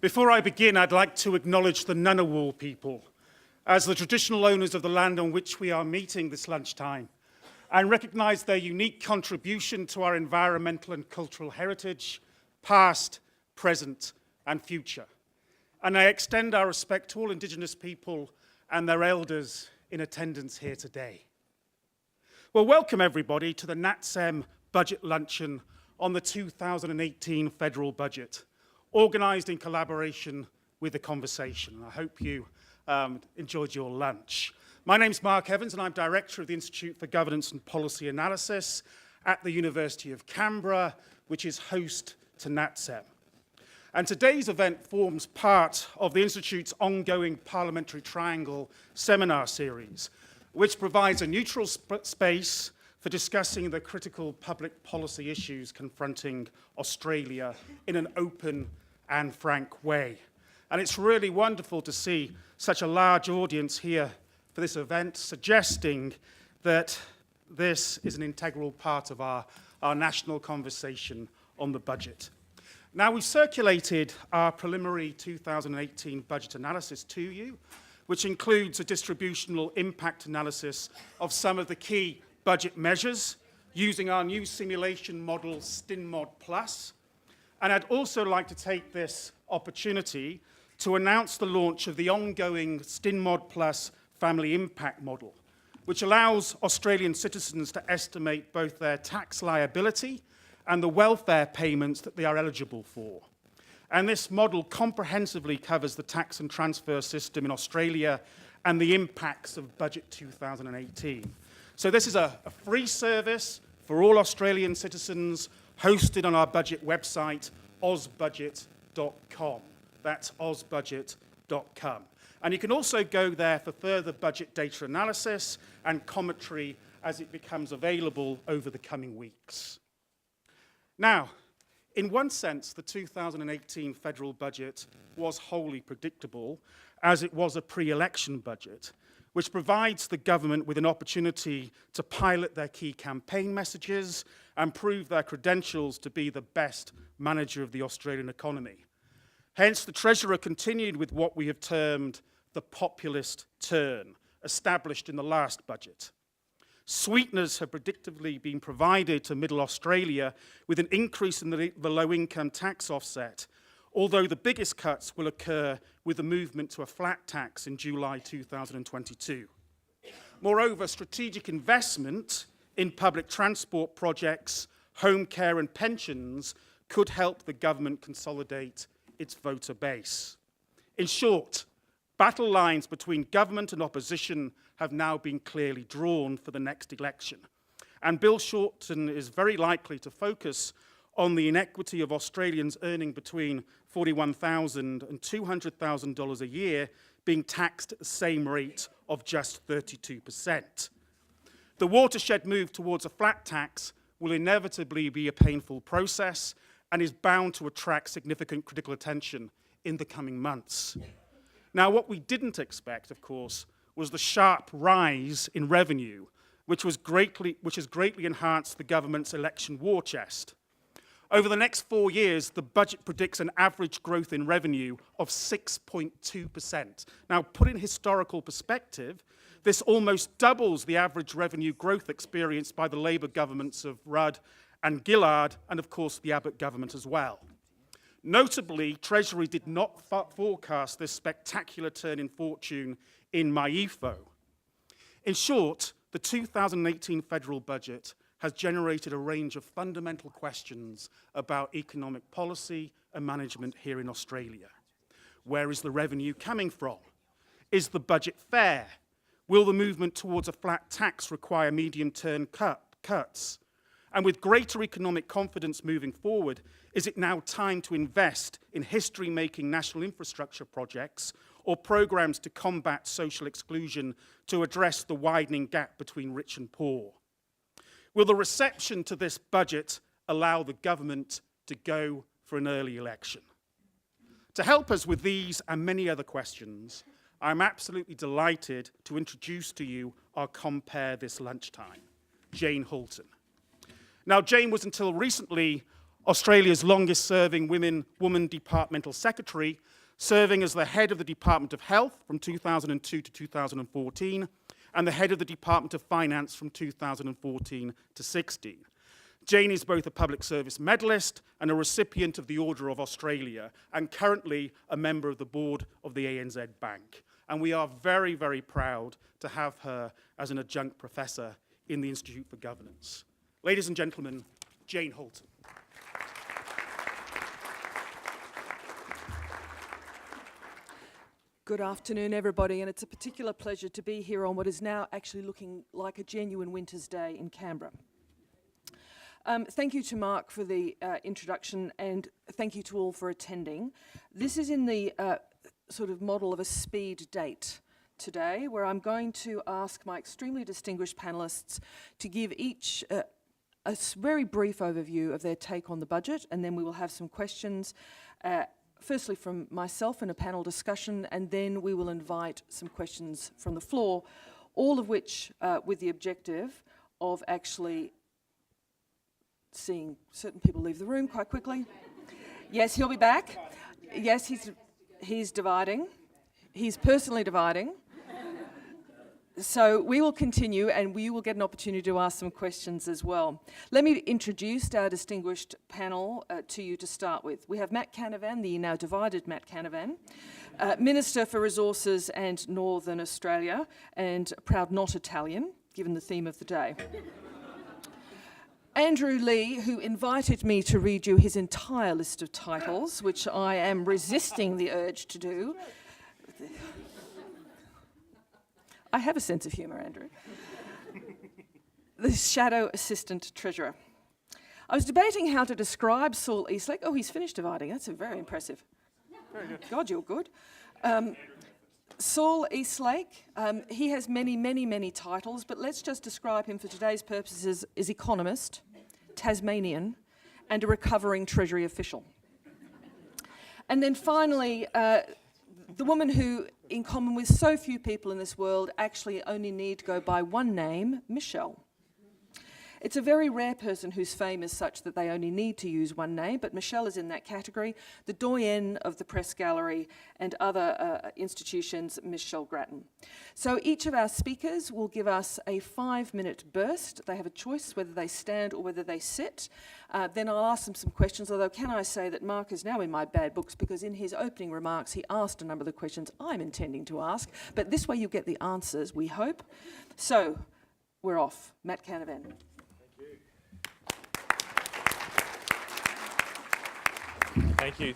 Before I begin, I'd like to acknowledge the Ngunnawal people as the traditional owners of the land on which we are meeting this lunchtime, and recognise their unique contribution to our environmental and cultural heritage, past, present, and future. And I extend our respect to all Indigenous people and their elders in attendance here today. Well, welcome everybody to the NATSEM Budget Luncheon on the 2018 Federal Budget, organised in collaboration with The Conversation. I hope you enjoyed your lunch. My name's Mark Evans and I'm Director of the Institute for Governance and Policy Analysis at the University of Canberra, which is host to NATSEM. And today's event forms part of the Institute's ongoing Parliamentary Triangle seminar series, which provides a neutral space for discussing the critical public policy issues confronting Australia in an open and frank way. And it's really wonderful to see such a large audience here for this event, suggesting that this is an integral part of our national conversation on the budget. Now, we've circulated our preliminary 2018 budget analysis to you, which includes a distributional impact analysis of some of the key budget measures using our new simulation model, StinMod Plus. And I'd also like to take this opportunity to announce the launch of the ongoing StinMod Plus Family Impact Model, which allows Australian citizens to estimate both their tax liability and the welfare payments that they are eligible for. And this model comprehensively covers the tax and transfer system in Australia and the impacts of Budget 2018. So this is a free service for all Australian citizens, hosted on our budget website, ozbudget.com. That's ozbudget.com. And you can also go there for further budget data analysis and commentary as it becomes available over the coming weeks. Now, in one sense, the 2018 federal budget was wholly predictable, as it was a pre-election budget, which provides the government with an opportunity to pilot their key campaign messages and prove their credentials to be the best manager of the Australian economy. Hence, the Treasurer continued with what we have termed the populist turn, established in the last budget. Sweeteners have predictably been provided to Middle Australia with an increase in the low-income tax offset, although the biggest cuts will occur with the movement to a flat tax in July 2022. Moreover, strategic investment in public transport projects, home care and pensions could help the government consolidate its voter base. In short, battle lines between government and opposition have now been clearly drawn for the next election. And Bill Shorten is very likely to focus on the inequity of Australians earning between $41,000 and $200,000 a year being taxed at the same rate of just 32%. The watershed move towards a flat tax will inevitably be a painful process and is bound to attract significant critical attention in the coming months. Now, what we didn't expect, of course, was the sharp rise in revenue, which has greatly enhanced the government's election war chest. Over the next 4 years, the budget predicts an average growth in revenue of 6.2%. Now, put in historical perspective, this almost doubles the average revenue growth experienced by the Labor governments of Rudd and Gillard, and of course the Abbott government as well. Notably, Treasury did not forecast this spectacular turn in fortune in MyEFO. In short, the 2018 federal budget has generated a range of fundamental questions about economic policy and management here in Australia. Where is the revenue coming from? Is the budget fair? Will the movement towards a flat tax require medium-term cuts? And with greater economic confidence moving forward, is it now time to invest in history-making national infrastructure projects or programs to combat social exclusion to address the widening gap between rich and poor? Will the reception to this budget allow the government to go for an early election? To help us with these and many other questions, I'm absolutely delighted to introduce to you our compare this lunchtime, Jane Halton. Now, Jane was until recently Australia's longest-serving woman departmental secretary, serving as the head of the Department of Health from 2002 to 2014, and the head of the Department of Finance from 2014 to 16. Jane is both a public service medalist and a recipient of the Order of Australia, and currently a member of the board of the ANZ Bank. And we are very, very proud to have her as an adjunct professor in the Institute for Governance. Ladies and gentlemen, Jane Halton. Good afternoon, everybody, and it's a particular pleasure to be here on what is now actually looking like a genuine winter's day in Canberra. Thank you to Mark for the introduction, and thank you to all for attending. This is in the sort of model of a speed date today, where I'm going to ask my extremely distinguished panellists to give each a very brief overview of their take on the budget, and then we will have some questions, firstly from myself in a panel discussion, and then we will invite some questions from the floor, all of which with the objective of actually seeing certain people leave the room quite quickly. Yes, he'll be back. Yes, he's dividing. He's personally dividing. So we will continue, and we will get an opportunity to ask some questions as well. Let me introduce our distinguished panel to you to start with. We have Matt Canavan, the now divided Matt Canavan, Minister for Resources and Northern Australia, and proud not Italian, given the theme of the day. Andrew Leigh, who invited me to read you his entire list of titles, which I am resisting the urge to do. I have a sense of humour, Andrew. The Shadow Assistant Treasurer. I was debating how to describe Saul Eslake. Oh, he's finished dividing. That's very impressive. Very good. God, you're good. Saul Eslake, he has many, many, many titles, but let's just describe him for today's purposes as economist, Tasmanian, and a recovering Treasury official. And then finally, the woman who, in common with so few people in this world, actually only need to go by one name, Michelle. It's a very rare person whose fame is such that they only need to use one name, but Michelle is in that category. The doyenne of the Press Gallery and other institutions, Michelle Grattan. So each of our speakers will give us a 5-minute burst. They have a choice whether they stand or whether they sit. Then I'll ask them some questions, although can I say that Mark is now in my bad books because in his opening remarks he asked a number of the questions I'm intending to ask, but this way you get the answers, we hope. So we're off. Matt Canavan.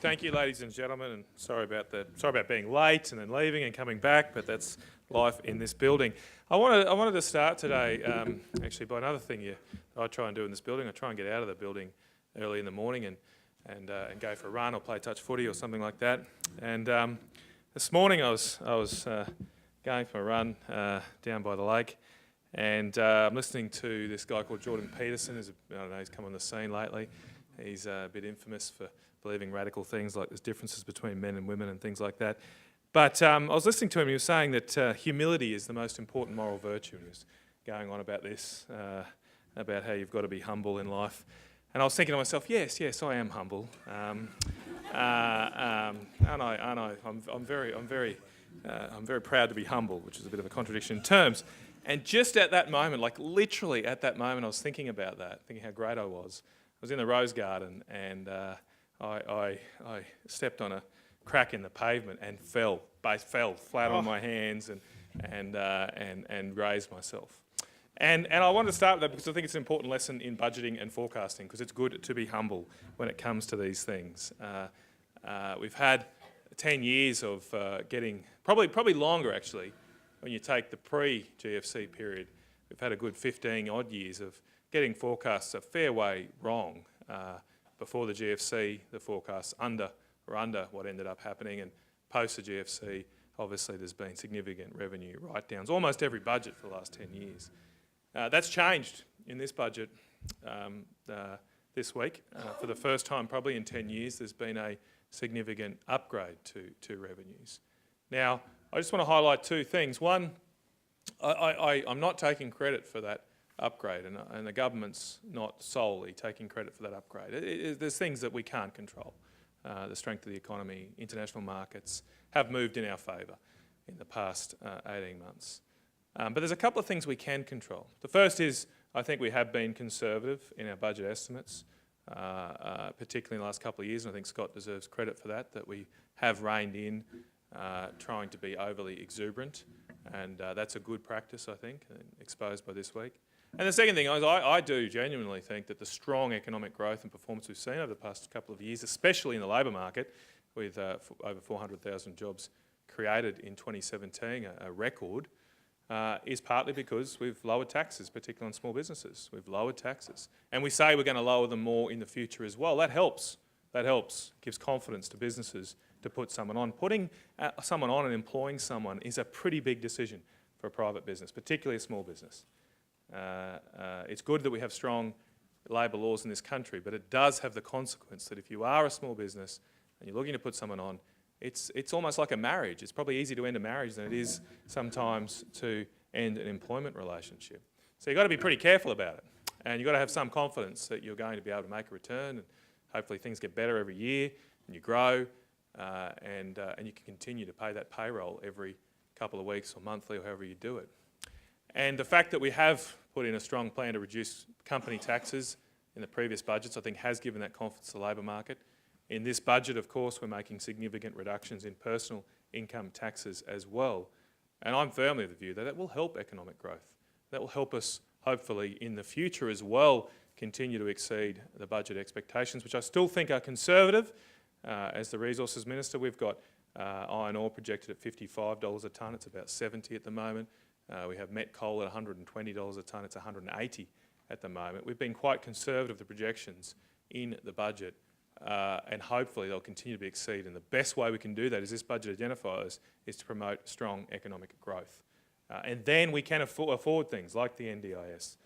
Thank you, ladies and gentlemen, and sorry about being late and then leaving and coming back, but that's life in this building. I wanted to start today actually by another thing I try and do in this building. I try and get out of the building early in the morning and go for a run or play touch footy or something like that. And this morning I was going for a run down by the lake, and I'm listening to this guy called Jordan Peterson. I don't know, he's come on the scene lately. He's a bit infamous for believing radical things like there's differences between men and women and things like that. But I was listening to him, he was saying that humility is the most important moral virtue, and he was going on about this, about how you've got to be humble in life. And I was thinking to myself, yes, I am humble. I'm very proud to be humble, which is a bit of a contradiction in terms. And just at that moment, like literally at that moment, I was thinking about that, thinking how great I was. I was in the Rose Garden, and I stepped on a crack in the pavement and fell flat on my hands and raised myself. And I wanted to start with that because I think it's an important lesson in budgeting and forecasting, because it's good to be humble when it comes to these things. We've had 10 years of getting, probably longer actually, when you take the pre-GFC period. We've had a good 15 odd years of getting forecasts a fair way wrong. Before the GFC, the forecasts under what ended up happening, and post the GFC, obviously there's been significant revenue write-downs, almost every budget for the last 10 years. That's changed in this budget this week. For the first time probably in 10 years, there's been a significant upgrade to revenues. Now, I just want to highlight two things. One, I'm not taking credit for that upgrade, and the government's not solely taking credit for that upgrade. There's things that we can't control. The strength of the economy, international markets have moved in our favour in the past 18 months. But there's a couple of things we can control. The first is, I think we have been conservative in our budget estimates, particularly in the last couple of years, and I think Scott deserves credit for that we have reined in trying to be overly exuberant, and that's a good practice, I think, exposed by this week. And the second thing is, I do genuinely think that the strong economic growth and performance we've seen over the past couple of years, especially in the labour market, with over 400,000 jobs created in 2017, a record, is partly because we've lowered taxes, particularly on small businesses. We've lowered taxes. And we say we're going to lower them more in the future as well. That helps. That helps. It gives confidence to businesses to put someone on. Putting someone on and employing someone is a pretty big decision for a private business, particularly a small business. It's good that we have strong labour laws in this country, but it does have the consequence that if you are a small business and you're looking to put someone on, it's almost like a marriage. It's probably easier to end a marriage than it is sometimes to end an employment relationship. So you've got to be pretty careful about it, and you've got to have some confidence that you're going to be able to make a return, and hopefully things get better every year and you grow, and you can continue to pay that payroll every couple of weeks or monthly or however you do it. And the fact that we have put in a strong plan to reduce company taxes in the previous budgets, I think, has given that confidence to the labour market. In this budget, of course, we're making significant reductions in personal income taxes as well. And I'm firmly of the view that that will help economic growth. That will help us, hopefully, in the future as well, continue to exceed the budget expectations, which I still think are conservative. As the Resources Minister, we've got iron ore projected at $55 a tonne. It's about 70 at the moment. We have met coal at $120 a tonne. It's 180 at the moment. We've been quite conservative, the projections in the budget, and hopefully they'll continue to be exceeded. And the best way we can do that, as this budget identifies, is to promote strong economic growth. And then we can afford things like the NDIS,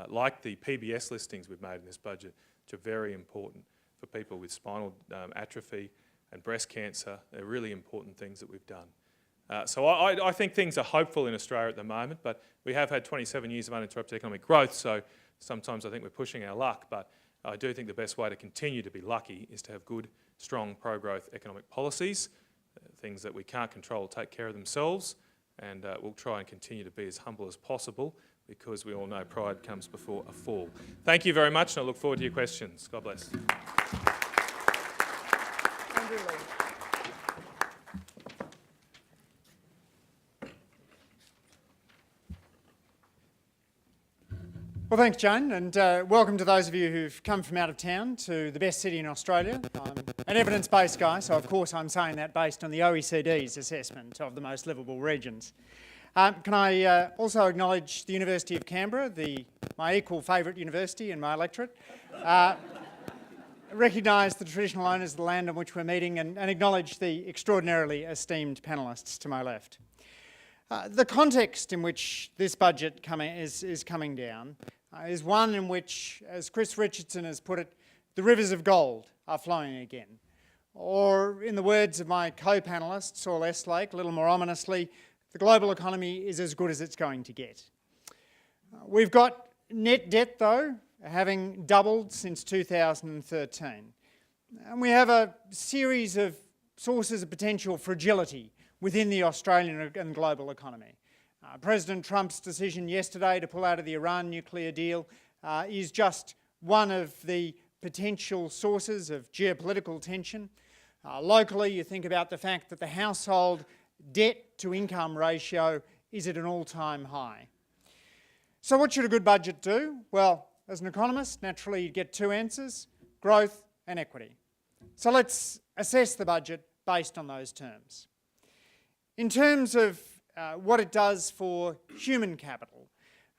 like the PBS listings we've made in this budget, which are very important for people with spinal atrophy and breast cancer. They're really important things that we've done. So I think things are hopeful in Australia at the moment, but we have had 27 years of uninterrupted economic growth, so sometimes I think we're pushing our luck, but I do think the best way to continue to be lucky is to have good, strong, pro-growth economic policies. Things that we can't control take care of themselves, and we'll try and continue to be as humble as possible, because we all know pride comes before a fall. Thank you very much, and I look forward to your questions. God bless. Andrew Leigh. Well, thanks, Jane, and welcome to those of you who've come from out of town to the best city in Australia. I'm an evidence-based guy, so of course I'm saying that based on the OECD's assessment of the most livable regions. Can I also acknowledge the University of Canberra, my equal favourite university in my electorate, recognise the traditional owners of the land on which we're meeting, and acknowledge the extraordinarily esteemed panellists to my left. The context in which this budget is coming down is one in which, as Chris Richardson has put it, the rivers of gold are flowing again. Or, in the words of my co-panellist, Saul Eslake, a little more ominously, the global economy is as good as it's going to get. We've got net debt, though, having doubled since 2013. And we have a series of sources of potential fragility within the Australian and global economy. President Trump's decision yesterday to pull out of the Iran nuclear deal is just one of the potential sources of geopolitical tension. Locally, you think about the fact that the household debt to income ratio is at an all-time high. So what should a good budget do? Well, as an economist, naturally you get two answers: growth and equity. So let's assess the budget based on those terms. In terms of what it does for human capital,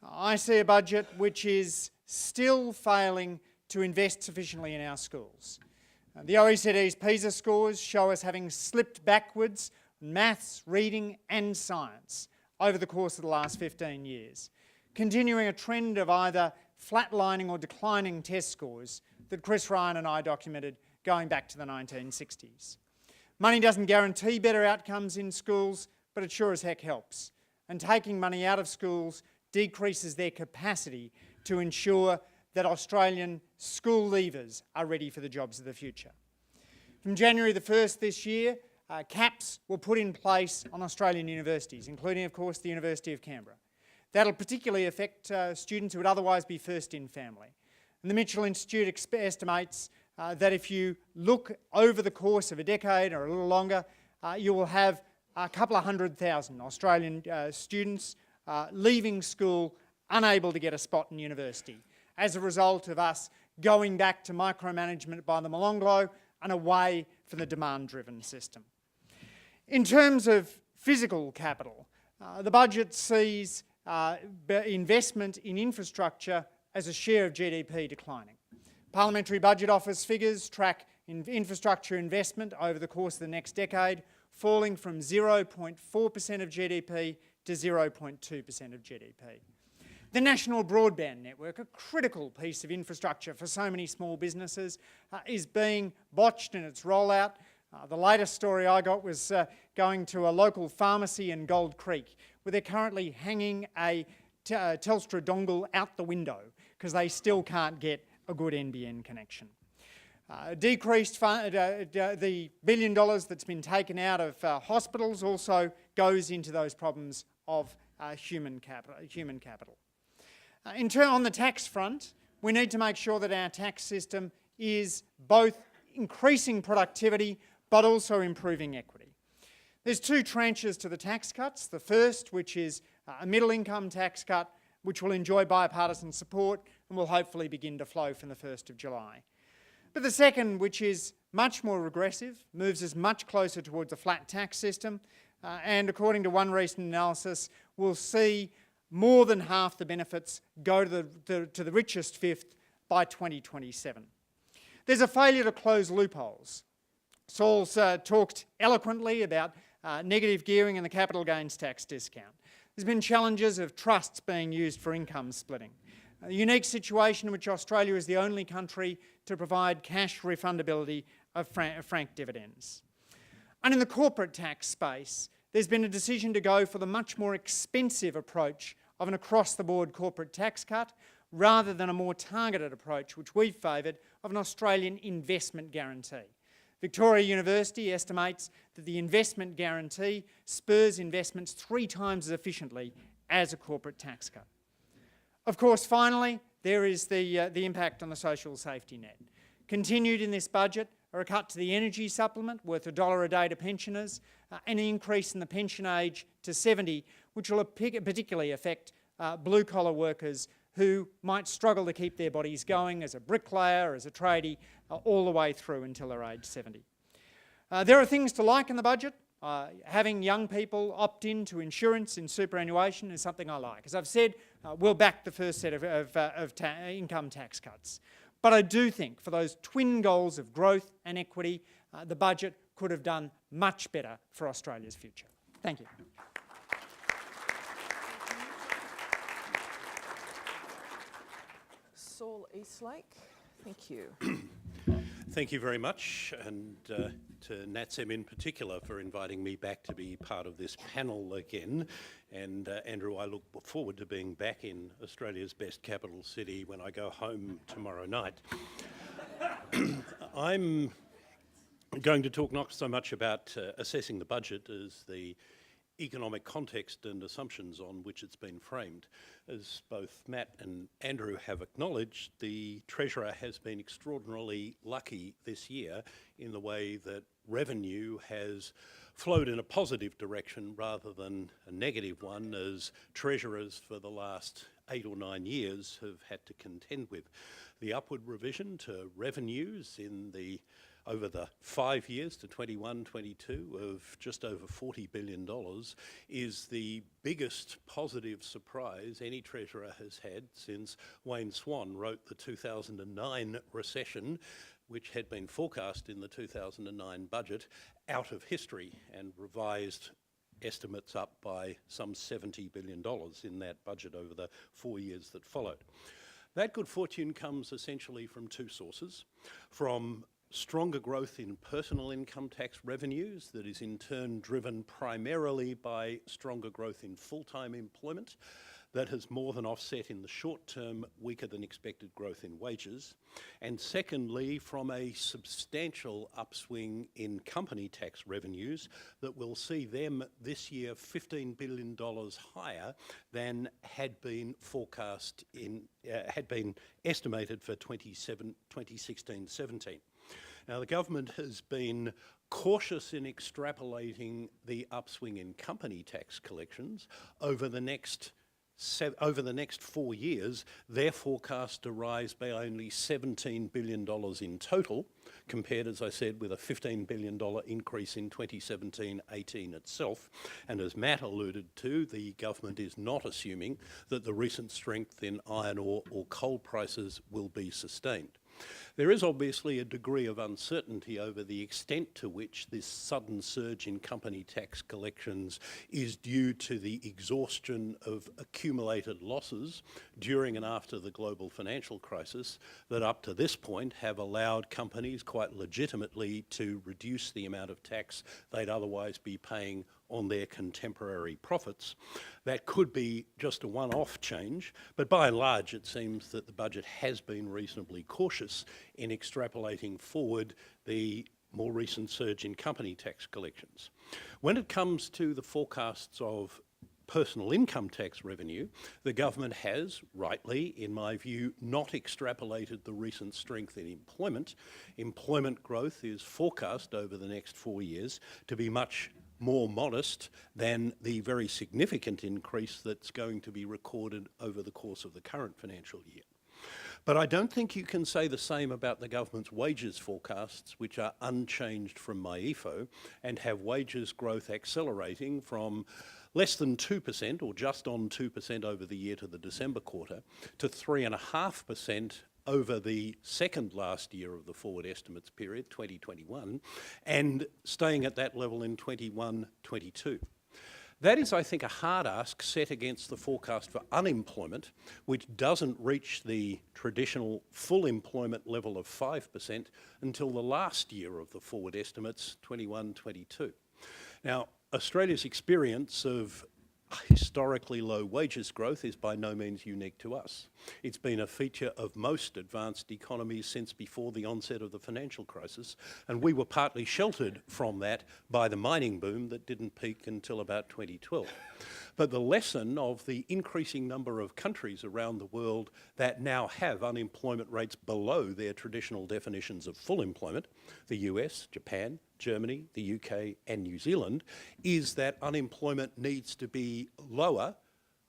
I see a budget which is still failing to invest sufficiently in our schools. The OECD's PISA scores show us having slipped backwards in maths, reading and science over the course of the last 15 years, continuing a trend of either flatlining or declining test scores that Chris Ryan and I documented going back to the 1960s. Money doesn't guarantee better outcomes in schools, but it sure as heck helps. And taking money out of schools decreases their capacity to ensure that Australian school leavers are ready for the jobs of the future. From January the 1st this year, caps were put in place on Australian universities, including, of course, the University of Canberra. That'll particularly affect students who would otherwise be first in family. And the Mitchell Institute estimates that if you look over the course of a decade or a little longer, you will have a couple of 100,000 Australian students leaving school unable to get a spot in university as a result of us going back to micromanagement by the Molonglo and away from the demand-driven system. In terms of physical capital, the budget sees investment in infrastructure as a share of GDP declining. Parliamentary Budget Office figures track infrastructure investment over the course of the next decade, falling from 0.4% of GDP to 0.2% of GDP. The National Broadband Network, a critical piece of infrastructure for so many small businesses, is being botched in its rollout. The latest story I got was going to a local pharmacy in Gold Creek, where they're currently hanging a Telstra dongle out the window because they still can't get a good NBN connection. The $1 billion that's been taken out of hospitals also goes into those problems of human capital. On the tax front, we need to make sure that our tax system is both increasing productivity but also improving equity. There's two tranches to the tax cuts. The first, which is a middle income tax cut, which will enjoy bipartisan support and will hopefully begin to flow from the 1st of July. But the second, which is much more regressive, moves us much closer towards a flat tax system, and according to one recent analysis, will see more than half the benefits go to the richest fifth by 2027. There's a failure to close loopholes. Saul's talked eloquently about negative gearing and the capital gains tax discount. There's been challenges of trusts being used for income splitting. A unique situation in which Australia is the only country to provide cash refundability of franked dividends. And in the corporate tax space, there's been a decision to go for the much more expensive approach of an across-the-board corporate tax cut rather than a more targeted approach, which we've favoured, of an Australian investment guarantee. Victoria University estimates that the investment guarantee spurs investments 3 times as efficiently as a corporate tax cut. Of course, finally, there is the impact on the social safety net. Continued in this budget are a cut to the energy supplement worth $1 a day to pensioners, and an increase in the pension age to 70, which will particularly affect blue-collar workers who might struggle to keep their bodies going as a bricklayer, as a tradie, all the way through until they're aged 70. There are things to like in the budget. Having young people opt in to insurance in superannuation is something I like. As I've said, we'll back the first set of income tax cuts. But I do think for those twin goals of growth and equity, the budget could have done much better for Australia's future. Thank you. Saul Eslake, thank you. Thank you very much, and to NATSEM in particular for inviting me back to be part of this panel again. And Andrew, I look forward to being back in Australia's best capital city when I go home tomorrow night. I'm going to talk not so much about assessing the budget as the economic context and assumptions on which it's been framed. As both Matt and Andrew have acknowledged, the Treasurer has been extraordinarily lucky this year in the way that revenue has flowed in a positive direction rather than a negative one, as Treasurers for the last 8 or 9 years have had to contend with. The upward revision to revenues over the 5 years to 21-22 of just over $40 billion is the biggest positive surprise any Treasurer has had since Wayne Swan wrote the 2009 recession, which had been forecast in the 2009 budget, out of history, and revised estimates up by some $70 billion in that budget over the 4 years that followed. That good fortune comes essentially from 2 sources: from stronger growth in personal income tax revenues that is in turn driven primarily by stronger growth in full-time employment. that has more than offset in the short term weaker than expected growth in wages. And secondly, from a substantial upswing in company tax revenues that will see them this year $15 billion higher than had been forecast had been estimated for 2016-17. Now, the government has been cautious in extrapolating the upswing in company tax collections over the next 4 years. They're forecast to rise by only $17 billion in total, compared, as I said, with a $15 billion increase in 2017-18 itself. And as Matt alluded to, the government is not assuming that the recent strength in iron ore or coal prices will be sustained. There is obviously a degree of uncertainty over the extent to which this sudden surge in company tax collections is due to the exhaustion of accumulated losses during and after the global financial crisis that up to this point have allowed companies quite legitimately to reduce the amount of tax they'd otherwise be paying on their contemporary profits. That could be just a one-off change, but by and large it seems that the budget has been reasonably cautious in extrapolating forward the more recent surge in company tax collections. When it comes to the forecasts of personal income tax revenue, the government has, rightly, in my view, not extrapolated the recent strength in employment. Employment growth is forecast over the next 4 years to be much more modest than the very significant increase that's going to be recorded over the course of the current financial year. But I don't think you can say the same about the government's wages forecasts, which are unchanged from my EFO and have wages growth accelerating from less than 2% or just on 2% over the year to the December quarter to 3.5% over the second last year of the forward estimates period, 2021, and staying at that level in 21-22. That is, I think, a hard ask set against the forecast for unemployment, which doesn't reach the traditional full employment level of 5% until the last year of the forward estimates, 21-22. Now, Australia's experience of historically low wages growth is by no means unique to us. It's been a feature of most advanced economies since before the onset of the financial crisis, and we were partly sheltered from that by the mining boom that didn't peak until about 2012. But the lesson of the increasing number of countries around the world that now have unemployment rates below their traditional definitions of full employment, the US, Japan, Germany, the UK and New Zealand, is that unemployment needs to be lower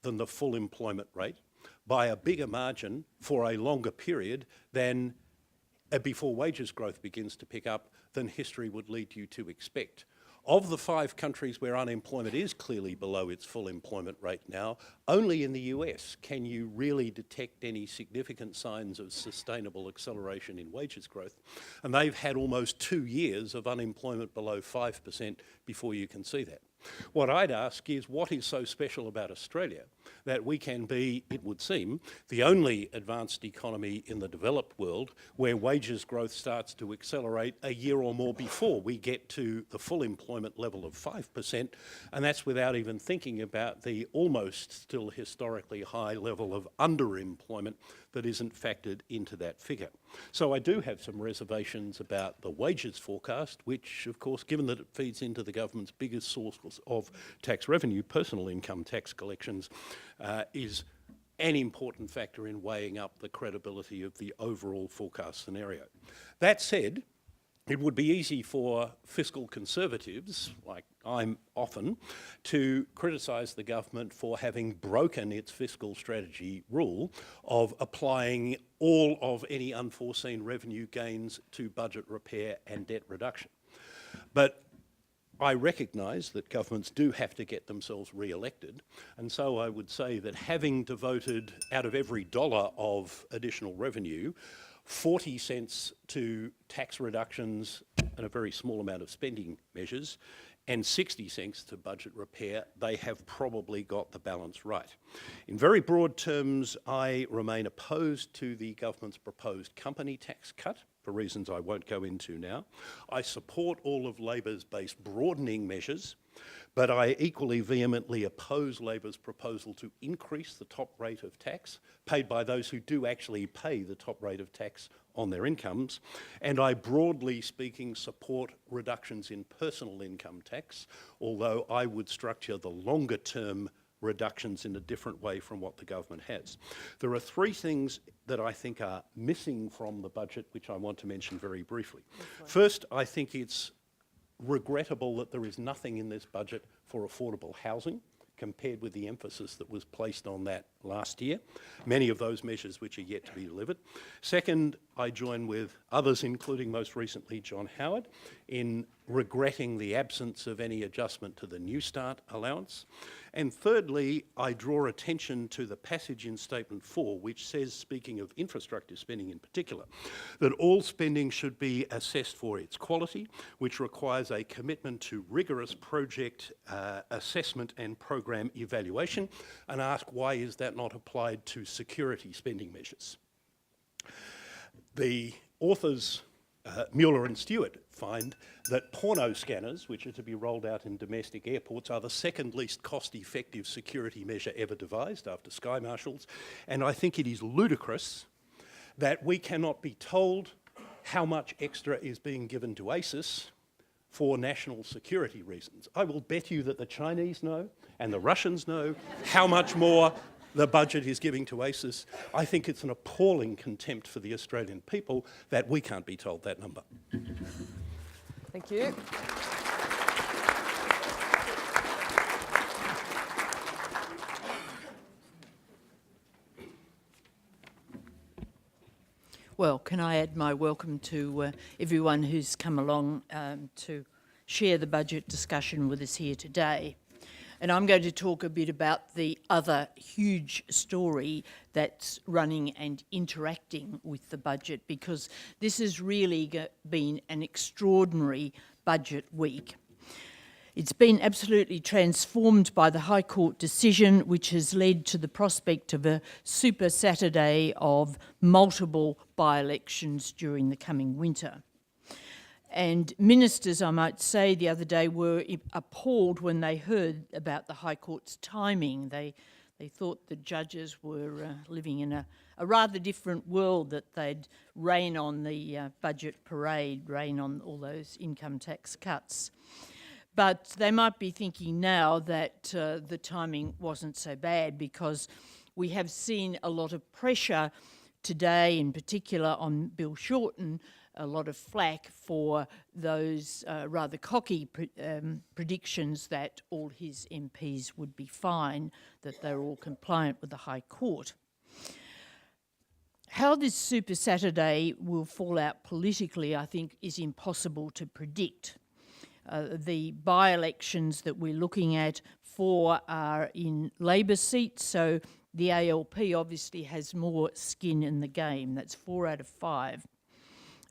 than the full employment rate by a bigger margin for a longer period than before wages growth begins to pick up than history would lead you to expect. Of the 5 countries where unemployment is clearly below its full employment rate now, only in the US can you really detect any significant signs of sustainable acceleration in wages growth. And they've had almost 2 years of unemployment below 5% before you can see that. What I'd ask is, what is so special about Australia that we can be, it would seem, the only advanced economy in the developed world where wages growth starts to accelerate a year or more before we get to the full employment level of 5%, and that's without even thinking about the almost still historically high level of underemployment that isn't factored into that figure. So I do have some reservations about the wages forecast, which, of course, given that it feeds into the government's biggest source of tax revenue, personal income tax collections, is an important factor in weighing up the credibility of the overall forecast scenario. That said, it would be easy for fiscal conservatives, like I'm often, to criticise the government for having broken its fiscal strategy rule of applying all of any unforeseen revenue gains to budget repair and debt reduction. But I recognise that governments do have to get themselves re-elected, and so I would say that having devoted, out of every dollar of additional revenue, 40 cents to tax reductions and a very small amount of spending measures, and 60 cents to budget repair, they have probably got the balance right. In very broad terms, I remain opposed to the government's proposed company tax cut. for reasons I won't go into now. I support all of Labor's base broadening measures, but I equally vehemently oppose Labor's proposal to increase the top rate of tax paid by those who do actually pay the top rate of tax on their incomes. And I, broadly speaking, support reductions in personal income tax, although I would structure the longer term reductions in a different way from what the government has. There are three things that I think are missing from the budget, which I want to mention very briefly. First, I think it's regrettable that there is nothing in this budget for affordable housing, compared with the emphasis that was placed on that last year. Many of those measures which are yet to be delivered. Second, I join with others, including most recently John Howard, in regretting the absence of any adjustment to the New Start allowance. And thirdly, I draw attention to the passage in Statement 4, which says, speaking of infrastructure spending in particular, that all spending should be assessed for its quality, which requires a commitment to rigorous project assessment and program evaluation, and ask why is that not applied to security spending measures. The authors, Mueller and Stewart, find that porno scanners, which are to be rolled out in domestic airports, are the second least cost-effective security measure ever devised after Sky Marshals, and I think it is ludicrous that we cannot be told how much extra is being given to ASIS for national security reasons. I will bet you that the Chinese know and the Russians know how much more the budget is giving to ASIS. I think it's an appalling contempt for the Australian people that we can't be told that number. Thank you. Well, can I add my welcome to everyone who's come along to share the budget discussion with us here today. And I'm going to talk a bit about the other huge story that's running and interacting with the budget, because this has really been an extraordinary budget week. It's been absolutely transformed by the High Court decision, which has led to the prospect of a super Saturday of multiple by-elections during the coming winter. And ministers, I might say, the other day were appalled when they heard about the High Court's timing. They thought the judges were living in a rather different world, that they'd rain on the budget parade, rain on all those income tax cuts. But they might be thinking now that the timing wasn't so bad, because we have seen a lot of pressure today, in particular on Bill Shorten, a lot of flack for those rather cocky predictions that all his MPs would be fine, that they're all compliant with the High Court. How this Super Saturday will fall out politically, I think, is impossible to predict. The by-elections that we're looking at, 4 are in Labor seats, so the ALP obviously has more skin in the game. That's 4 out of 5.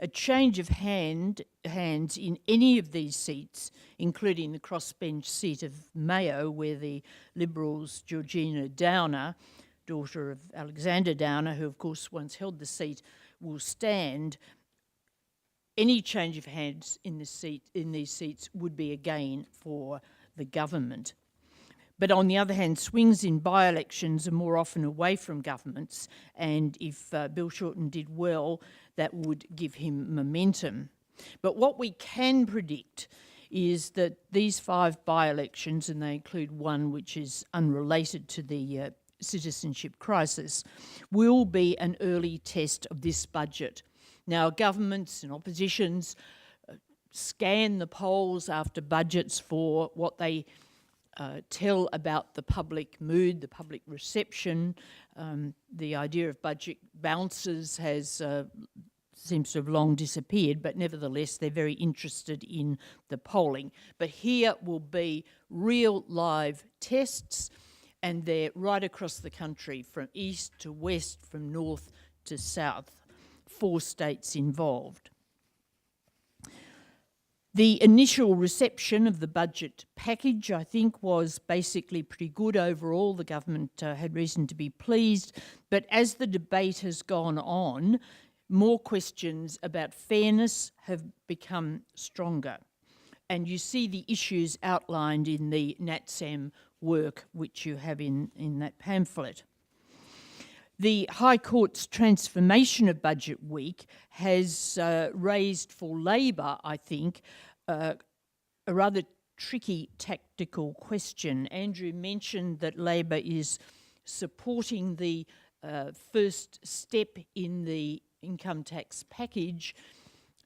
A change of hands in any of these seats, including the crossbench seat of Mayo, where the Liberals' Georgina Downer, daughter of Alexander Downer, who of course once held the seat, will stand. Any change of hands in these seats would be a gain for the government. But on the other hand, swings in by-elections are more often away from governments, and if Bill Shorten did well, that would give him momentum. But what we can predict is that these 5 by-elections, and they include one which is unrelated to the citizenship crisis, will be an early test of this budget. Now, governments and oppositions scan the polls after budgets for what they tell about the public mood, the public reception. The idea of budget bounces seems to have long disappeared, but nevertheless they're very interested in the polling. But here will be real live tests, and they're right across the country, from east to west, from north to south, 4 states involved. The initial reception of the budget package, I think, was basically pretty good overall. The government had reason to be pleased. But as the debate has gone on, more questions about fairness have become stronger. And you see the issues outlined in the NATSEM work which you have in that pamphlet. The High Court's transformation of Budget Week has raised for Labor, I think, a rather tricky tactical question. Andrew mentioned that Labor is supporting the first step in the income tax package,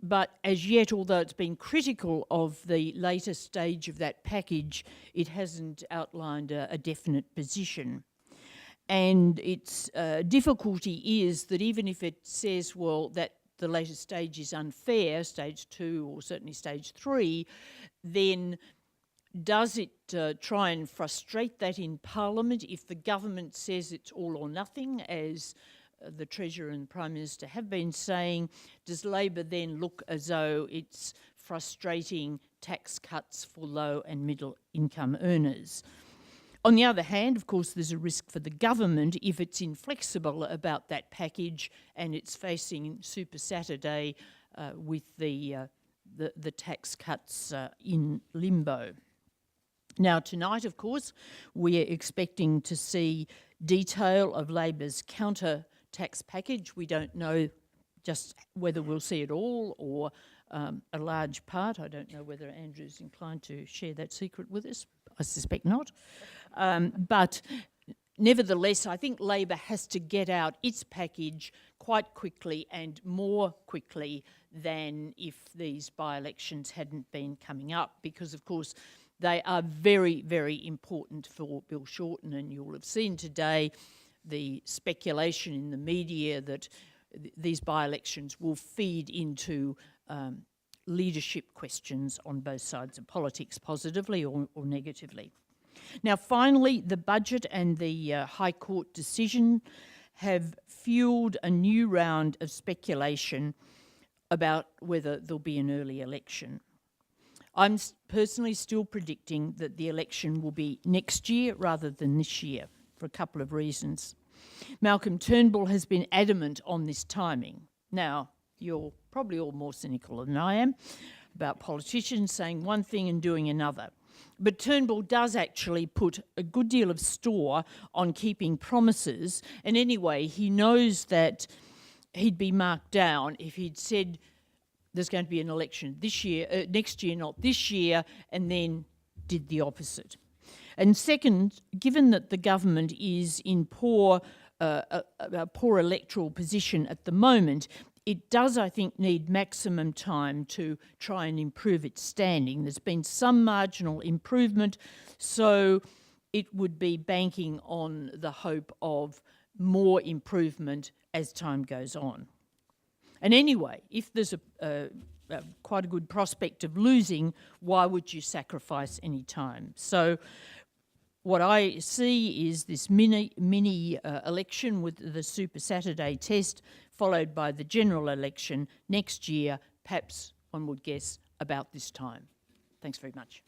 but as yet, although it's been critical of the later stage of that package, it hasn't outlined a definite position. And its difficulty is that even if it says, well, that the later stage is unfair, stage 2 or certainly stage 3, then does it try and frustrate that in Parliament if the government says it's all or nothing, as the Treasurer and Prime Minister have been saying? Does Labor then look as though it's frustrating tax cuts for low and middle income earners? On the other hand, of course, there's a risk for the government if it's inflexible about that package and it's facing Super Saturday with the tax cuts in limbo. Now, tonight, of course, we're expecting to see detail of Labor's counter tax package. We don't know just whether we'll see it all or a large part. I don't know whether Andrew's inclined to share that secret with us. I suspect not. But nevertheless, I think Labor has to get out its package quite quickly and more quickly than if these by-elections hadn't been coming up, because, of course, they are very, very important for Bill Shorten, and you'll have seen today the speculation in the media that these by-elections will feed into leadership questions on both sides of politics, positively or negatively. Now, finally, the budget and the High Court decision have fueled a new round of speculation about whether there'll be an early election. I'm personally still predicting that the election will be next year rather than this year, for a couple of reasons. Malcolm Turnbull has been adamant on this timing. Now, you're probably all more cynical than I am about politicians saying one thing and doing another. But Turnbull does actually put a good deal of store on keeping promises, and anyway, he knows that he'd be marked down if he'd said there's going to be an election this year, next year, not this year, and then did the opposite. And second, given that the government is in a poor electoral position at the moment, it does, I think, need maximum time to try and improve its standing. There's been some marginal improvement, so it would be banking on the hope of more improvement as time goes on. And anyway, if there's quite a good prospect of losing, why would you sacrifice any time? So what I see is this mini election with the Super Saturday test, followed by the general election next year, perhaps one would guess about this time. Thanks very much.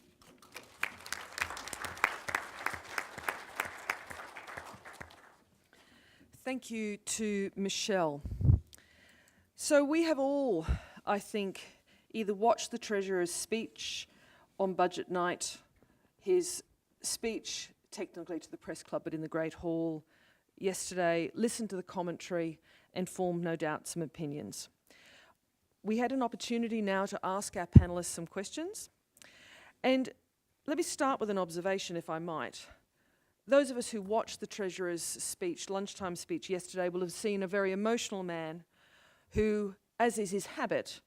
Thank you to Michelle. So we have all, I think, either watched the Treasurer's speech on budget night, his speech technically to the press club but in the Great Hall yesterday, listened to the commentary and formed no doubt some opinions. We had an opportunity now to ask our panellists some questions, and let me start with an observation, if I might. Those of us who watched the Treasurer's speech, lunchtime speech yesterday, will have seen a very emotional man who, as is his habit,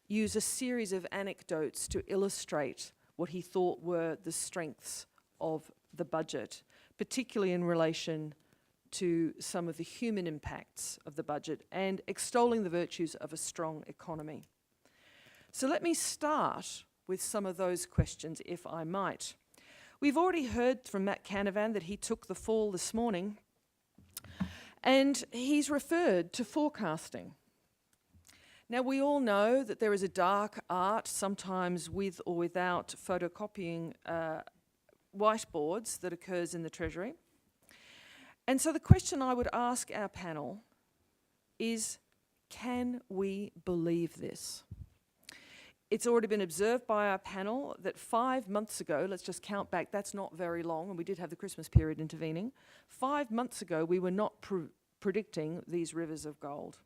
used a series of anecdotes to illustrate what he thought were the strengths of the budget, particularly in relation to some of the human impacts of the budget and extolling the virtues of a strong economy. So let me start with some of those questions, if I might. We've already heard from Matt Canavan that he took the fall this morning, and he's referred to forecasting. Now, we all know that there is a dark art, sometimes with or without photocopying whiteboards, that occurs in the Treasury. And so the question I would ask our panel is, Can we believe this? It's already been observed by our panel that 5 months ago, let's just count back, that's not very long, and we did have the Christmas period intervening. 5 months ago, we were not predicting these rivers of gold.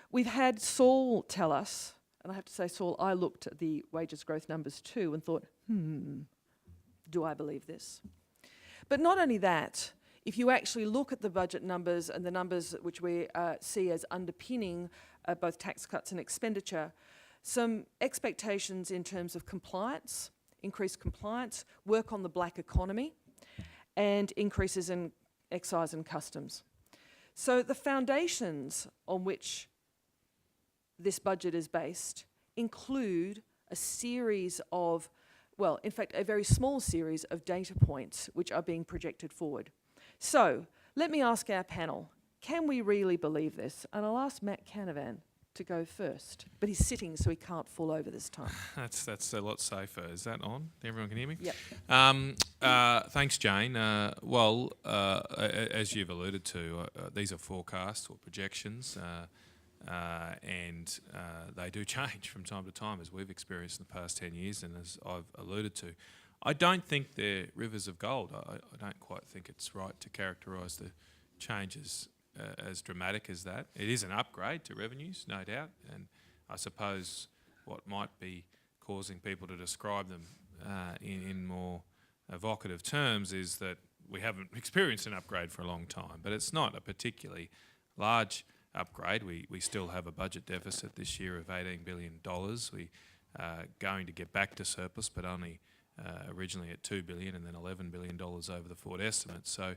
We've had Saul tell us, and I have to say, Saul, I looked at the wages growth numbers too and thought, do I believe this? But not only that, if you actually look at the budget numbers and the numbers which we see as underpinning both tax cuts and expenditure, some expectations in terms of compliance, increased compliance, work on the black economy, and increases in excise and customs. So the foundations on which this budget is based include a series of, well, in fact, a very small series of data points which are being projected forward. So let me ask our panel, can we really believe this? And I'll ask Matt Canavan to go first, but he's sitting so he can't fall over this time. That's a lot safer. Is that on? Everyone can hear me? Yep. Thanks, Jane. As you've alluded to, these are forecasts or projections, and they do change from time to time, as we've experienced in the past 10 years, and as I've alluded to. I don't think they're rivers of gold. I don't quite think it's right to characterise the changes as dramatic as that. It is an upgrade to revenues, no doubt, and I suppose what might be causing people to describe them in more evocative terms is that we haven't experienced an upgrade for a long time, but it's not a particularly large upgrade. We still have a budget deficit this year of $18 billion. We are going to get back to surplus, but only originally at $2 billion and then $11 billion over the forward estimate. So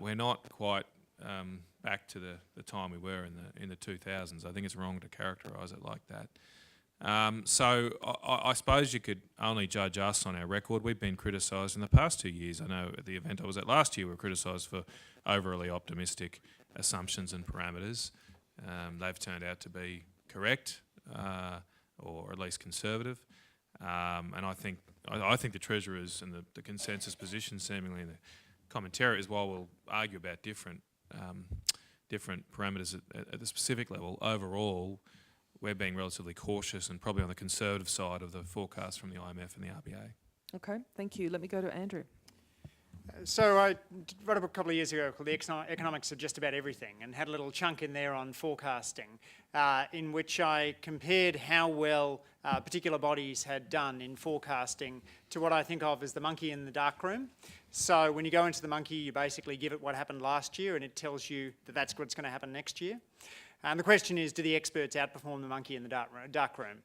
we're not quite back to the time we were in the 2000s. I think it's wrong to characterise it like that. So I suppose you could only judge us on our record. We've been criticised in the past 2 years. I know at the event I was at last year, we were criticised for overly optimistic assumptions and parameters. They've turned out to be correct, or at least conservative. And I think the Treasurer's and the consensus position, seemingly in the commentary, is while we'll argue about different parameters at the specific level, overall we're being relatively cautious and probably on the conservative side of the forecast from the IMF and the RBA. Okay, thank you. Let me go to Andrew. So I wrote a book a couple of years ago called The Economics of Just About Everything, and had a little chunk in there on forecasting, in which I compared how well particular bodies had done in forecasting to what I think of as the monkey in the dark room. So when you go into the monkey, you basically give it what happened last year, and it tells you that that's what's going to happen next year. And the question is, do the experts outperform the monkey in the dark room?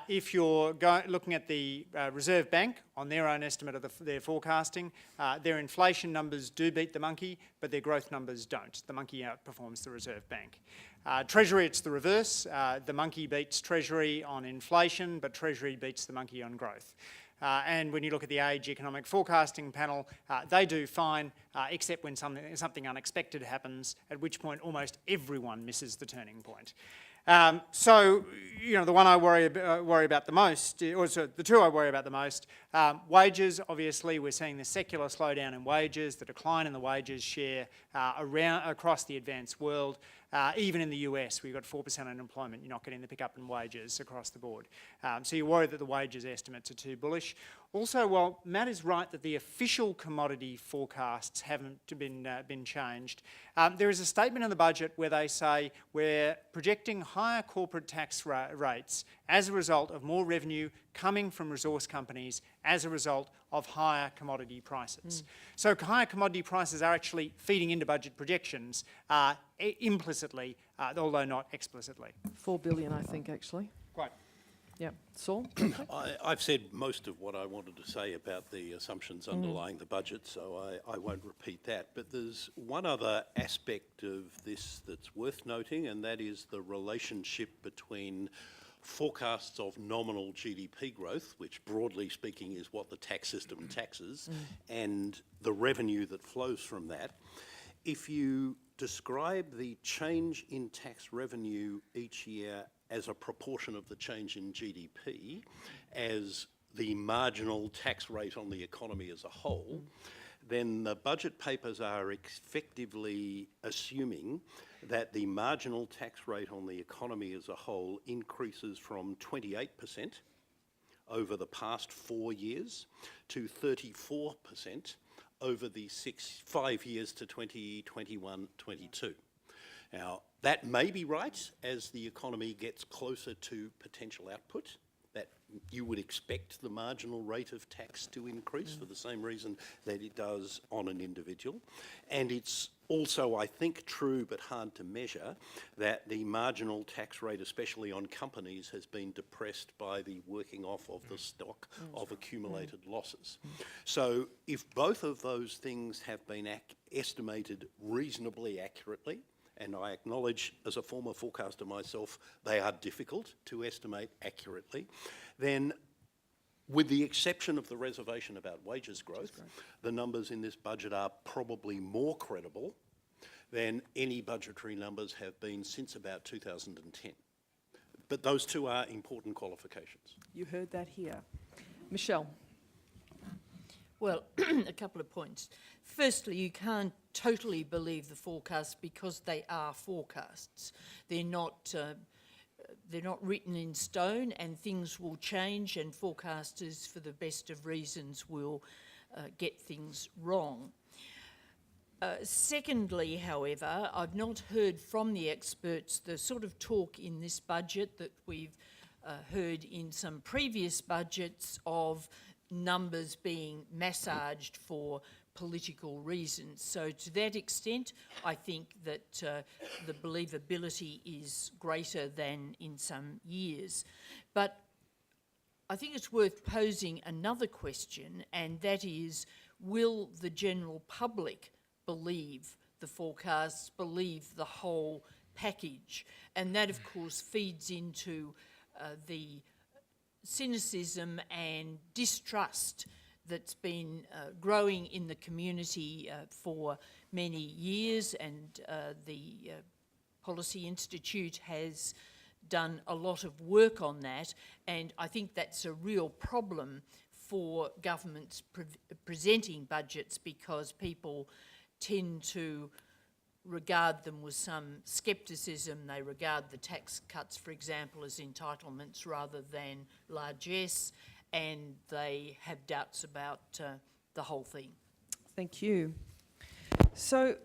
If you're looking at the Reserve Bank on their own estimate of their forecasting, their inflation numbers do beat the monkey, but their growth numbers don't. The monkey outperforms the Reserve Bank. Treasury, it's the reverse. The monkey beats Treasury on inflation, but Treasury beats the monkey on growth. And when you look at the Age Economic Forecasting Panel, they do fine, except when something unexpected happens, at which point almost everyone misses the turning point. So, you know, the one I worry about the most, or so the two I worry about the most, wages. Obviously, we're seeing the secular slowdown in wages, the decline in the wages share across the advanced world. Even in the US, we've got 4% unemployment. You're not getting the pickup in wages across the board. So you're worried that the wages estimates are too bullish. Also, while Matt is right that the official commodity forecasts haven't been changed, there is a statement in the budget where they say we're projecting higher corporate tax rates as a result of more revenue coming from resource companies as a result of higher commodity prices. So higher commodity prices are actually feeding into budget projections implicitly, although not explicitly. 4 billion, I think, actually. Quite. Yeah. Saul? I've said most of what I wanted to say about the assumptions underlying the budget, so I won't repeat that. But there's one other aspect of this that's worth noting, and that is the relationship between forecasts of nominal GDP growth, which broadly speaking is what the tax system taxes, and the revenue that flows from that. If you describe the change in tax revenue each year as a proportion of the change in GDP, as the marginal tax rate on the economy as a whole, then the budget papers are effectively assuming that the marginal tax rate on the economy as a whole increases from 28% over the past 4 years to 34% over the 5 years to 2021-22. Now, that may be right as the economy gets closer to potential output, that you would expect the marginal rate of tax to increase for the same reason that it does on an individual. And it's also, I think, true but hard to measure that the marginal tax rate, especially on companies, has been depressed by the working off of the stock of accumulated losses. So if both of those things have been estimated reasonably accurately, and I acknowledge as a former forecaster myself, they are difficult to estimate accurately, then with the exception of the reservation about wages growth, the numbers in this budget are probably more credible than any budgetary numbers have been since about 2010. But those two are important qualifications. You heard that here. Michelle. Well, a couple of points. Firstly, you can't totally believe the forecasts because they are forecasts. They're not written in stone, and things will change, and forecasters, for the best of reasons, will get things wrong. Secondly, however, I've not heard from the experts the sort of talk in this budget that we've heard in some previous budgets of numbers being massaged for political reasons. So to that extent, I think that the believability is greater than in some years. But I think it's worth posing another question, and that is, will the general public believe the forecasts, believe the whole package? And that, of course, feeds into the cynicism and distrust that's been growing in the community for many years, and the Policy Institute has done a lot of work on that, and I think that's a real problem for governments presenting budgets, because people tend to regard them with some scepticism. They regard the tax cuts, for example, as entitlements rather than largesse, and they have doubts about the whole thing. Thank you. So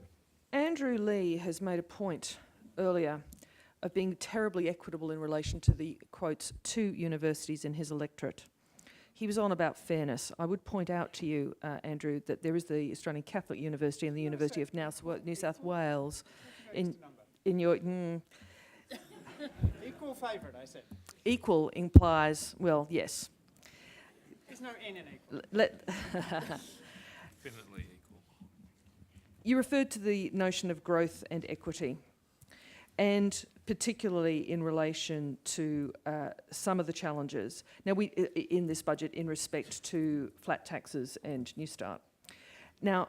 Andrew Leigh has made a point earlier of being terribly equitable in relation to the, quotes, 2 universities in his electorate. He was on about fairness. I would point out to you, Andrew, that there is the Australian Catholic University and the University of New South Wales in your... Equal favourite, I said. Equal implies, well, yes. There's no N in equal. Definitely equal. You referred to the notion of growth and equity, and particularly in relation to some of the challenges. Now, in this budget, in respect to flat taxes and New Start. Now,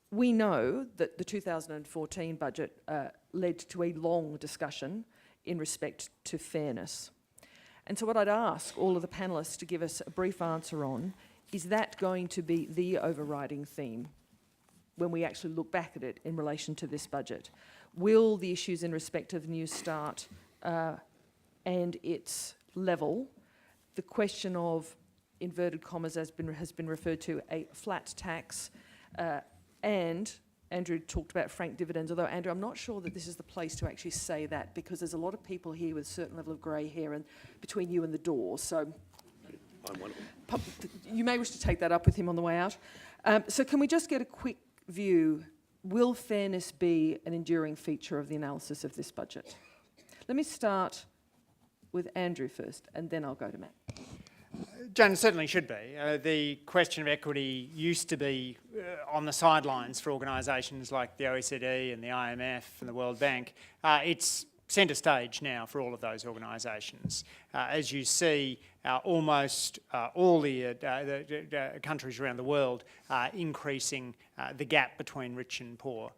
we know that the 2014 budget led to a long discussion in respect to fairness. And so what I'd ask all of the panellists to give us a brief answer on, is that going to be the overriding theme when we actually look back at it in relation to this budget? Will the issues in respect of New Start and its level, the question of, inverted commas has been referred to, a flat tax, and Andrew talked about franked dividends, although, Andrew, I'm not sure that this is the place to actually say that, because there's a lot of people here with a certain level of grey hair and between you and the door, so I'm one of them. you may wish to take that up with him on the way out. So can we just get a quick view? Will fairness be an enduring feature of the analysis of this budget? Let me start with Andrew first, and then I'll go to Matt. Jan, certainly should be. The question of equity used to be on the sidelines for organisations like the OECD and the IMF and the World Bank. It's centre stage now for all of those organisations. As you see, almost all the countries around the world are increasing the gap between rich and poor.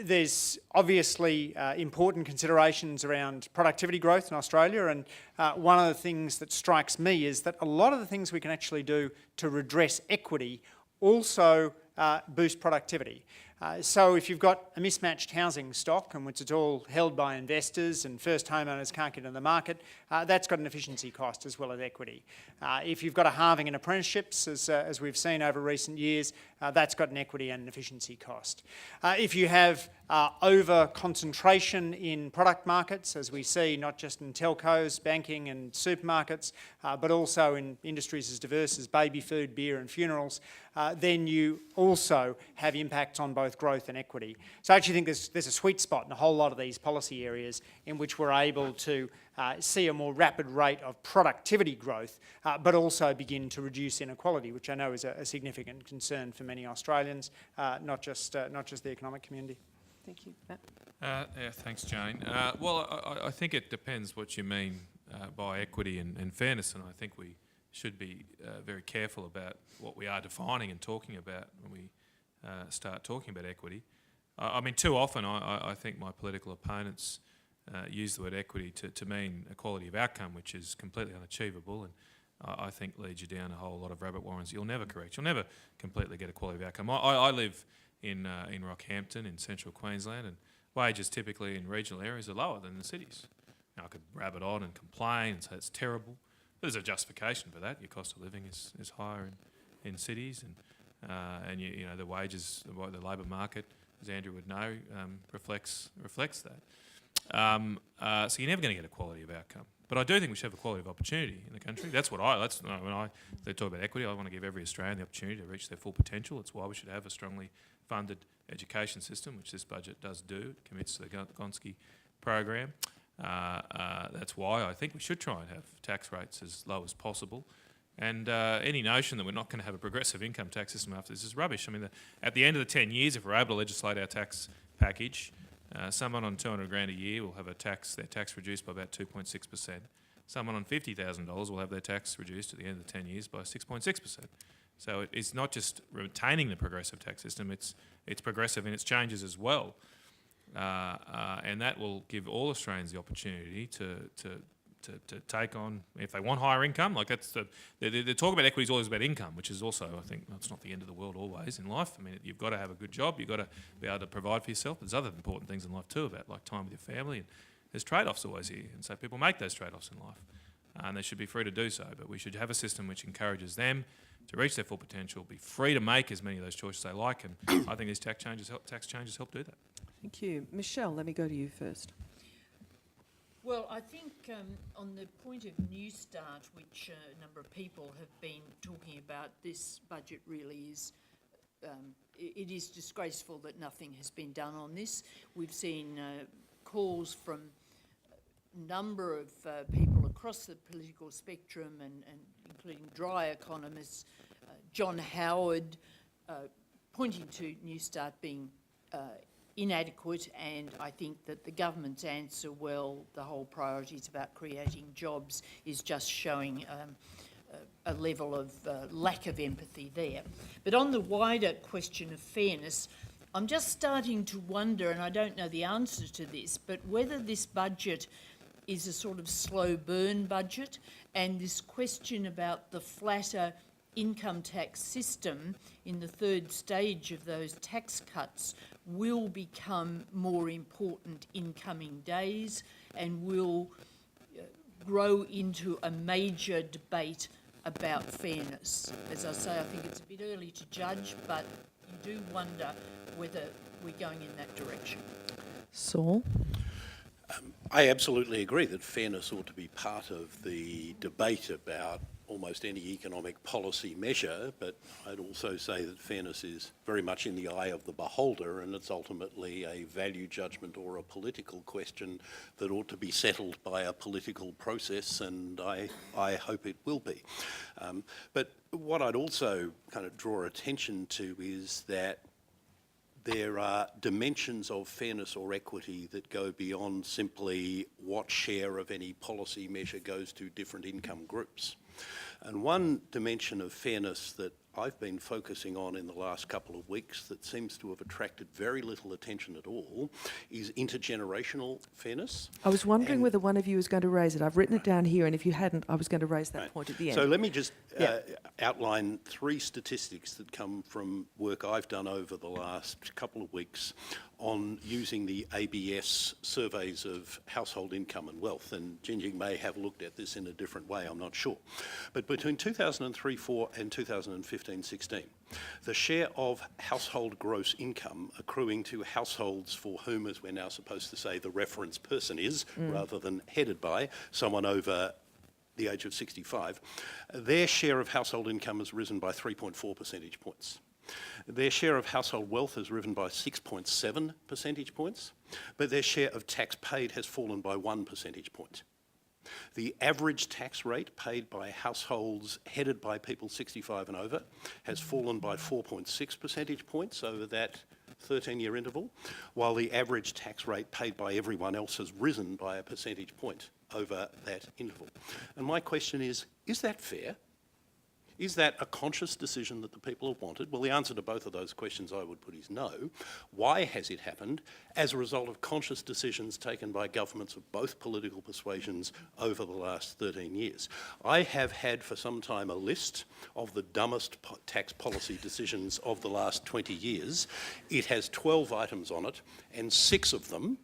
There's obviously important considerations around productivity growth in Australia, and one of the things that strikes me is that a lot of the things we can actually do to redress equity also boost productivity. So if you've got a mismatched housing stock in which it's all held by investors and first homeowners can't get in the market, that's got an efficiency cost as well as equity. If you've got a halving in apprenticeships, as we've seen over recent years, that's got an equity and an efficiency cost. If you have over-concentration in product markets, as we see not just in telcos, banking and supermarkets, but also in industries as diverse as baby food, beer and funerals, then you also have impacts on both growth and equity. So I actually think there's a sweet spot in a whole lot of these policy areas in which we're able to see a more rapid rate of productivity growth, but also begin to reduce inequality, which I know is a significant concern for many Australians, not just the economic community. Thank you. Matt? Yeah, thanks, Jane. Well, I think it depends what you mean by equity and fairness, and I think we should be very careful about what we are defining and talking about when we start talking about equity. I mean, too often I think my political opponents use the word equity to mean equality of outcome, which is completely unachievable, and I think leads you down a whole lot of rabbit warrens you'll never correct. You'll never completely get equality of outcome. I live in Rockhampton in central Queensland, and wages typically in regional areas are lower than the cities. Now, I could rabbit on and complain and say it's terrible. There's a justification for that. Your cost of living is higher in cities, and you know the wages, the labour market, as Andrew would know, reflects that. So you're never going to get equality of outcome. But I do think we should have equality of opportunity in the country. That's when they talk about equity, I want to give every Australian the opportunity to reach their full potential. It's why we should have a strongly funded education system, which this budget does do. It commits to the Gonski program. That's why I think we should try and have tax rates as low as possible. And any notion that we're not going to have a progressive income tax system after this is rubbish. I mean, at the end of the 10 years, if we're able to legislate our tax package, someone on $200,000 a year will have their tax reduced by about 2.6%. Someone on $50,000 will have their tax reduced at the end of the 10 years by 6.6%. So it's not just retaining the progressive tax system, it's progressive in its changes as well. And that will give all Australians the opportunity to take on, if they want higher income, like that's the talk about equity is always about income, which is also, I think, that's not the end of the world always in life. I mean, you've got to have a good job, you've got to be able to provide for yourself. There's other important things in life too, about like time with your family, and there's trade-offs always here, and so people make those trade-offs in life, and they should be free to do so. But we should have a system which encourages them to reach their full potential, be free to make as many of those choices they like, and I think these tax changes help do that. Thank you. Michelle, let me go to you first. Well, I think on the point of New Start, which a number of people have been talking about, this budget really is, it is disgraceful that nothing has been done on this. We've seen calls from a number of people across the political spectrum, and including dry economists, John Howard, pointing to New Start being inadequate, and I think that the government's answer, well, the whole priority is about creating jobs, is just showing a level of lack of empathy there. But on the wider question of fairness, I'm just starting to wonder, and I don't know the answer to this, but whether this budget is a sort of slow burn budget, and this question about the flatter income tax system in the third stage of those tax cuts will become more important in coming days and will grow into a major debate about fairness. As I say, I think it's a bit early to judge, but you do wonder whether we're going in that direction. Saul? I absolutely agree that fairness ought to be part of the debate about almost any economic policy measure, but I'd also say that fairness is very much in the eye of the beholder, and it's ultimately a value judgment or a political question that ought to be settled by a political process, and I hope it will be. But what I'd also kind of draw attention to is that there are dimensions of fairness or equity that go beyond simply what share of any policy measure goes to different income groups. And one dimension of fairness that I've been focusing on in the last couple of weeks that seems to have attracted very little attention at all is intergenerational fairness. I was wondering whether one of you was going to raise it. I've written it down here, and if you hadn't, I was going to raise that point at the end. So let me just outline 3 statistics that come from work I've done over the last couple of weeks on using the ABS surveys of household income and wealth. And Jinjing may have looked at this in a different way, I'm not sure. But between 2003-4 and 2015-16, the share of household gross income accruing to households for whom, as we're now supposed to say, the reference person is, rather than headed by someone over the age of 65, their share of household income has risen by 3.4 percentage points. Their share of household wealth has risen by 6.7 percentage points, but their share of tax paid has fallen by 1 percentage point. The average tax rate paid by households headed by people 65 and over has fallen by 4.6 percentage points over that 13-year interval, while the average tax rate paid by everyone else has risen by a percentage point over that interval. And my question is that fair? Is that a conscious decision that the people have wanted? Well, the answer to both of those questions I would put is no. Why has it happened? As a result of conscious decisions taken by governments of both political persuasions over the last 13 years. I have had for some time a list of the dumbest tax policy decisions of the last 20 years. It has 12 items on it, and 6 of them,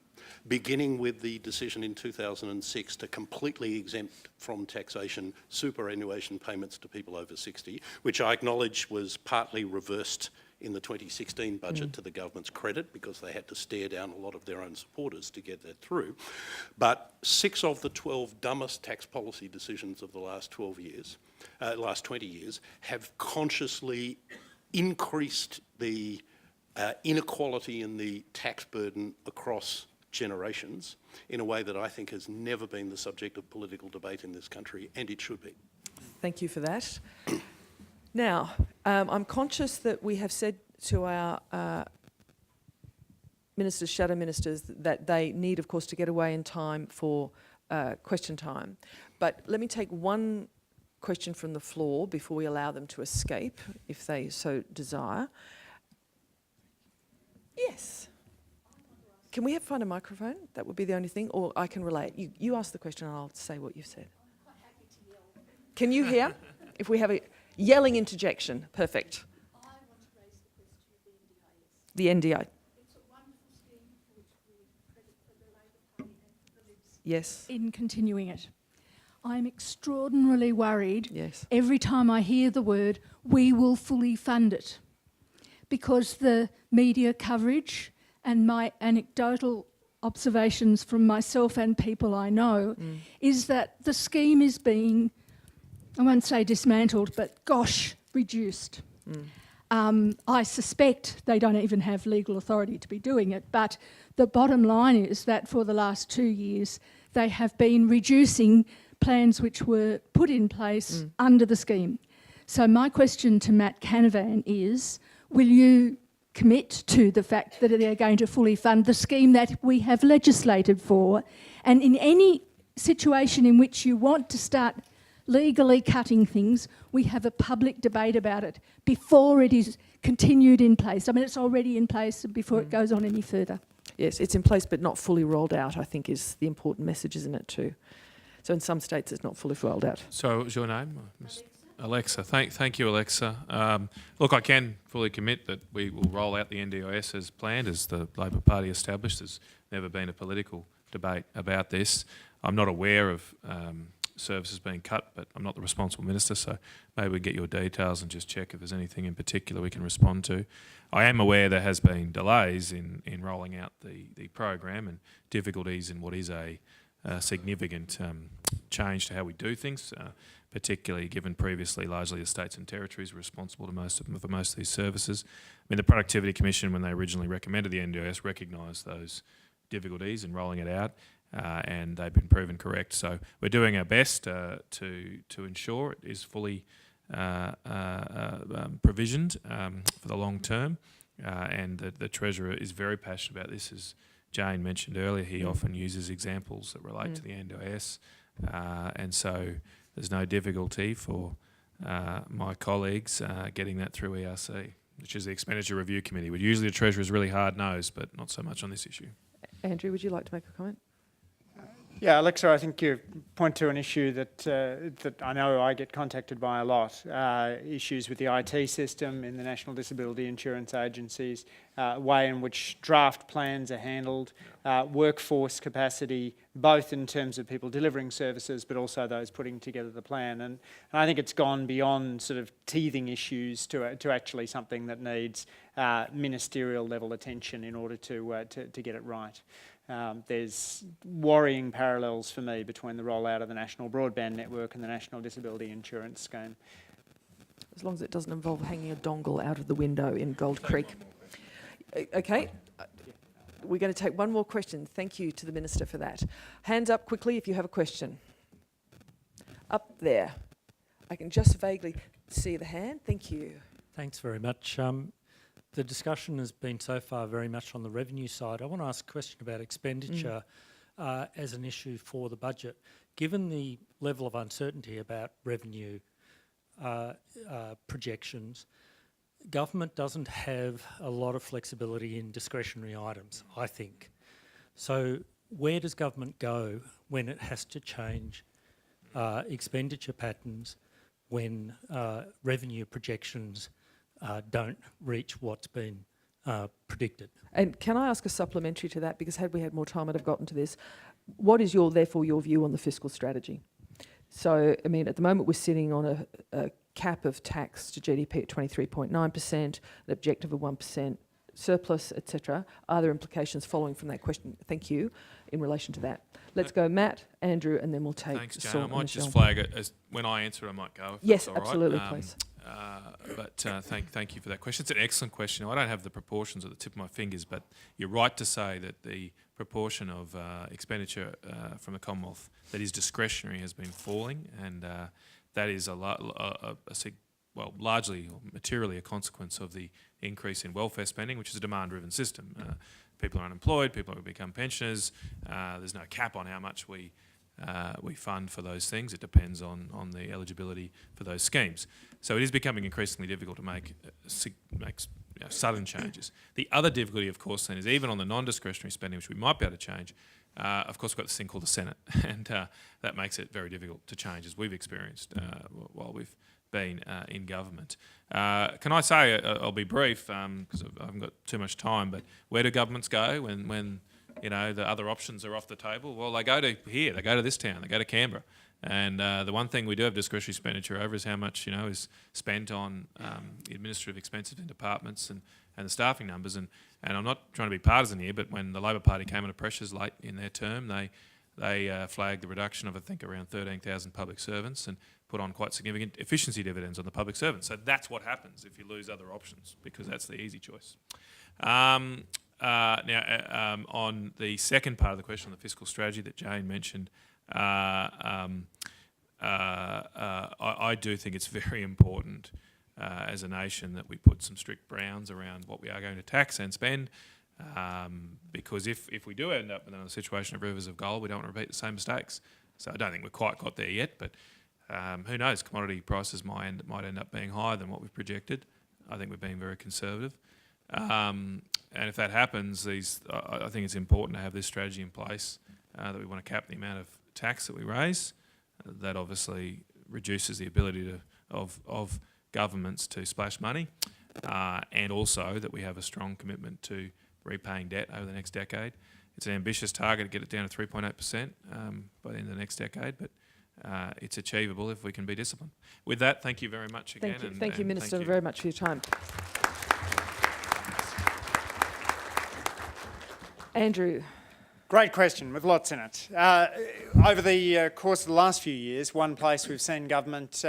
beginning with the decision in 2006 to completely exempt from taxation superannuation payments to people over 60, which I acknowledge was partly reversed in the 2016 budget to the government's credit because they had to stare down a lot of their own supporters to get that through. But 6 of the 12 dumbest tax policy decisions of the last 20 years have consciously increased the inequality in the tax burden across generations in a way that I think has never been the subject of political debate in this country, and it should be. Thank you for that. Now, I'm conscious that we have said to our ministers, shadow ministers, that they need, of course, to get away in time for question time. But let me take one question from the floor before we allow them to escape, if they so desire. Yes. Can we find a microphone? That would be the only thing, or I can relay it. You ask the question and I'll say what you've said. Can you hear? If we have a yelling interjection, perfect. I want to raise the question of the NDIS. The NDI. It's a wonderful scheme for which we credit for the Labor Party and for the Libs Yes. in continuing it. I'm extraordinarily worried Yes. every time I hear the word, we will fully fund it. Because the media coverage and my anecdotal observations from myself and people I know is that the scheme is being, I won't say dismantled, but gosh, reduced. I suspect they don't even have legal authority to be doing it, but the bottom line is that for the last 2 years, they have been reducing plans which were put in place under the scheme. So my question to Matt Canavan is, will you commit to the fact that they're going to fully fund the scheme that we have legislated for? And in any situation in which you want to start legally cutting things, we have a public debate about it before it is continued in place. I mean, it's already in place before it goes on any further. Yes, it's in place but not fully rolled out, I think, is the important message, isn't it, too? So in some states it's not fully rolled out. So, what was your name? Alexa. Thank you, Alexa. Look, I can fully commit that we will roll out the NDIS as planned, as the Labor Party established. There's never been a political debate about this. I'm not aware of services being cut, but I'm not the responsible minister, so maybe we get your details and just check if there's anything in particular we can respond to. I am aware there has been delays in rolling out the program and difficulties in what is a significant change to how we do things, particularly given previously largely the states and territories were responsible for most of these services. I mean, the Productivity Commission, when they originally recommended the NDIS, recognised those difficulties in rolling it out, and they've been proven correct. So we're doing our best to ensure it is fully provisioned for the long term, and the Treasurer is very passionate about this. As Jane mentioned earlier, he often uses examples that relate to the NDIS, and so there's no difficulty for my colleagues getting that through ERC, which is the Expenditure Review Committee. But usually the Treasurer is really hard-nosed, but not so much on this issue. Andrew, would you like to make a comment? Yeah, Alexa, I think you point to an issue that I know I get contacted by a lot. Issues with the IT system in the National Disability Insurance Agencies, way in which draft plans are handled, workforce capacity, both in terms of people delivering services, but also those putting together the plan. And I think it's gone beyond sort of teething issues to actually something that needs ministerial level attention in order to get it right. There's worrying parallels for me between the rollout of the National Broadband Network and the National Disability Insurance Scheme. As long as it doesn't involve hanging a dongle out of the window in Gold Creek. Okay. We're going to take one more question. Thank you to the Minister for that. Hands up quickly if you have a question. Up there. I can just vaguely see the hand. Thank you. Thanks very much. The discussion has been so far very much on the revenue side. I want to ask a question about expenditure as an issue for the budget. Given the level of uncertainty about revenue projections, government doesn't have a lot of flexibility in discretionary items, I think. So where does government go when it has to change expenditure patterns when revenue projections don't reach what's been predicted? And can I ask a supplementary to that? Because had we had more time, I'd have gotten to this. What is therefore your view on the fiscal strategy? So, I mean, at the moment we're sitting on a cap of tax to GDP at 23.9%, an objective of 1% surplus, etc. Are there implications following from that question? Thank you. In relation to that, let's go Matt, Andrew, and then we'll take. Thanks, Jane. Saul I and might Michelle. just flag it as when I answer. I might go. If Yes, that's all absolutely, right. please. Thank you for that question. It's an excellent question. I don't have the proportions at the tip of my fingers, but you're right to say that the proportion of expenditure from the Commonwealth that is discretionary has been falling, and that is largely or materially a consequence of the increase in welfare spending, which is a demand-driven system. People are unemployed, people have become pensioners. There's no cap on how much we fund for those things. It depends on the eligibility for those schemes. So it is becoming increasingly difficult to make sudden changes. The other difficulty, of course, then is even on the non-discretionary spending, which we might be able to change, of course we've got this thing called the Senate, and that makes it very difficult to change, as we've experienced while we've been in government. Can I say, I'll be brief because I haven't got too much time, but where do governments go when the other options are off the table? Well, they go to here, they go to this town, they go to Canberra. And the one thing we do have discretionary expenditure over is how much is spent on administrative expenses in departments and the staffing numbers. And I'm not trying to be partisan here, but when the Labor Party came under pressures late in their term, they flagged the reduction of, I think, around 13,000 public servants and put on quite significant efficiency dividends on the public servants. So that's what happens if you lose other options, because that's the easy choice. On the second part of the question, on the fiscal strategy that Jane mentioned, I do think it's very important as a nation that we put some strict bounds around what we are going to tax and spend, because if we do end up in a situation of rivers of gold, we don't want to repeat the same mistakes. So I don't think we've quite got there yet, but who knows? Commodity prices might end up being higher than what we've projected. I think we're being very conservative. And if that happens, I think it's important to have this strategy in place, that we want to cap the amount of tax that we raise. That obviously reduces the ability of governments to splash money, and also that we have a strong commitment to repaying debt over the next decade. It's an ambitious target to get it down to 3.8% by the end of the next decade, but it's achievable if we can be disciplined. With that, thank you very much again. Thank you, Minister, very much for your time. Andrew. Great question with lots in it. Over the course of the last few years, one place we've seen government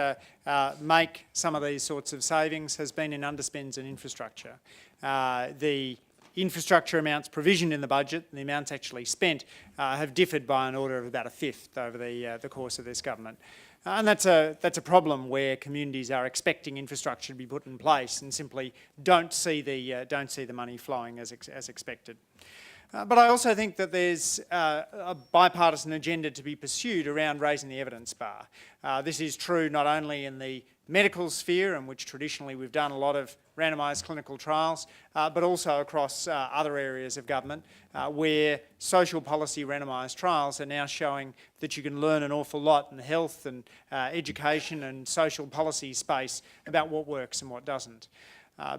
make some of these sorts of savings has been in underspends and infrastructure. The infrastructure amounts provisioned in the budget and the amounts actually spent have differed by an order of about a fifth over the course of this government. And that's a problem where communities are expecting infrastructure to be put in place and simply don't see the money flowing as expected. But I also think that there's a bipartisan agenda to be pursued around raising the evidence bar. This is true not only in the medical sphere, in which traditionally we've done a lot of randomised clinical trials, but also across other areas of government where social policy randomised trials are now showing that you can learn an awful lot in the health and education and social policy space about what works and what doesn't.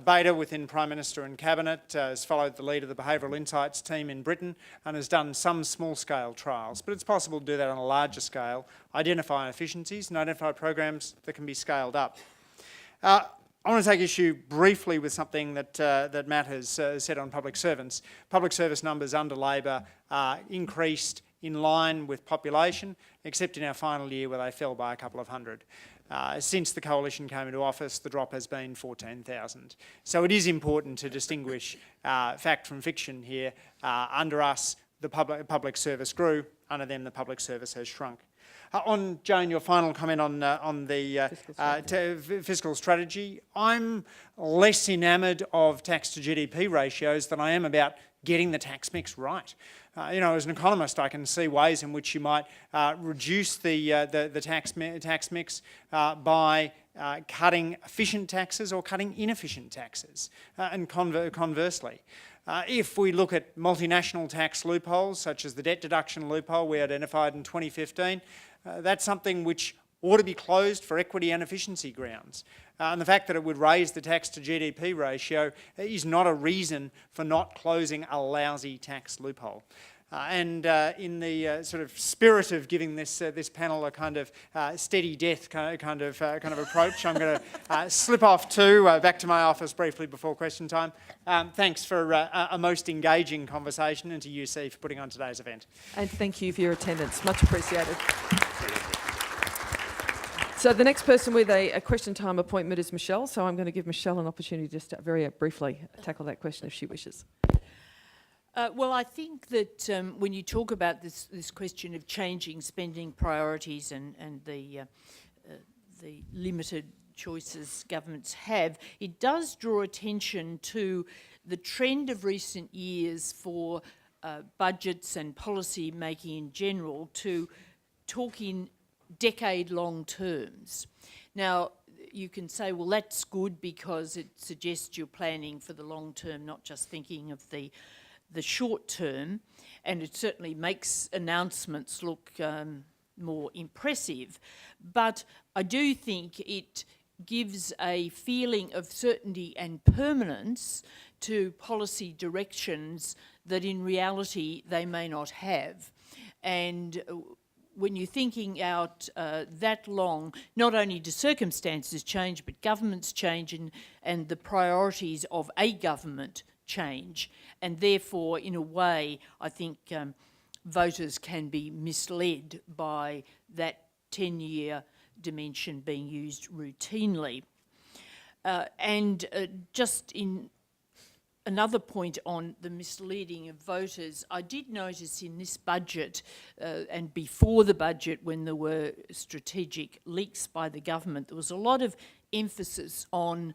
Beta, within Prime Minister and Cabinet, has followed the lead of the Behavioural Insights team in Britain and has done some small-scale trials, but it's possible to do that on a larger scale, identify efficiencies and identify programs that can be scaled up. I want to take issue briefly with something that Matt has said on public servants. Public service numbers under Labor increased in line with population, except in our final year where they fell by a couple of hundred. Since the coalition came into office, the drop has been 14,000. So it is important to distinguish fact from fiction here. Under us, the public service grew. Under them, the public service has shrunk. On Jane, your final comment on the fiscal strategy, I'm less enamoured of tax to GDP ratios than I am about getting the tax mix right. As an economist, I can see ways in which you might reduce the tax mix by cutting efficient taxes or cutting inefficient taxes, and conversely. If we look at multinational tax loopholes, such as the debt deduction loophole we identified in 2015, that's something which ought to be closed for equity and efficiency grounds. And the fact that it would raise the tax to GDP ratio is not a reason for not closing a lousy tax loophole. In the sort of spirit of giving this panel a kind of steady death kind of approach, I'm going to slip off back to my office briefly before question time. Thanks for a most engaging conversation, and to you, C, for putting on today's event. And thank you for your attendance. Much appreciated. So the next person with a question time appointment is Michelle. So I'm going to give Michelle an opportunity just to very briefly tackle that question if she wishes. Well, I think that when you talk about this question of changing spending priorities and the limited choices governments have, it does draw attention to the trend of recent years for budgets and policy making in general to talk in decade-long terms. Now, you can say, well, that's good because it suggests you're planning for the long term, not just thinking of the short term, and it certainly makes announcements look more impressive. But I do think it gives a feeling of certainty and permanence to policy directions that in reality they may not have. And when you're thinking out that long, not only do circumstances change, but governments change and the priorities of a government change. And therefore, in a way, I think voters can be misled by that 10-year dimension being used routinely. Just in another point on the misleading of voters, I did notice in this budget and before the budget when there were strategic leaks by the government, there was a lot of emphasis on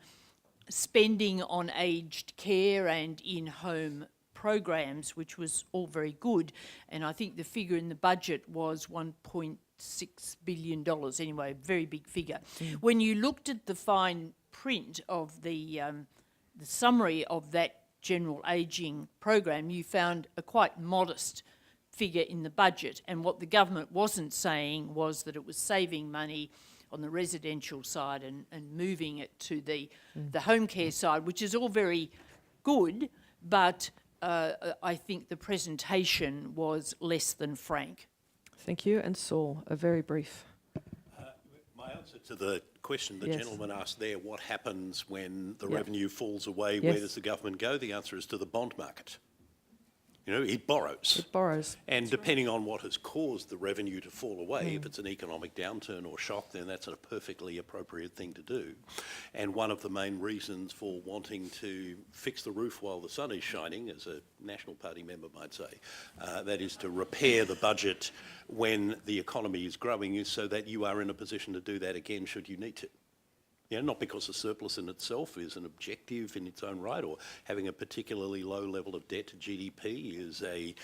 spending on aged care and in-home programs, which was all very good. And I think the figure in the budget was $1.6 billion, anyway, a very big figure. When you looked at the fine print of the summary of that general ageing program, you found a quite modest figure in the budget. And what the government wasn't saying was that it was saving money on the residential side and moving it to the home care side, which is all very good, but I think the presentation was less than frank. Thank you. And Saul, a very brief. My answer to the question the gentleman asked there, what happens when the Yep. revenue falls away, Yes. where does the government go? The answer is to the bond market. You know, it borrows. It borrows. And depending on what has caused the revenue to fall away, if it's an economic downturn or shock, then that's a perfectly appropriate thing to do. And one of the main reasons for wanting to fix the roof while the sun is shining, as a National Party member might say, that is to repair the budget when the economy is growing, is so that you are in a position to do that again should you need to. Not because the surplus in itself is an objective in its own right, or having a particularly low level of debt to GDP is a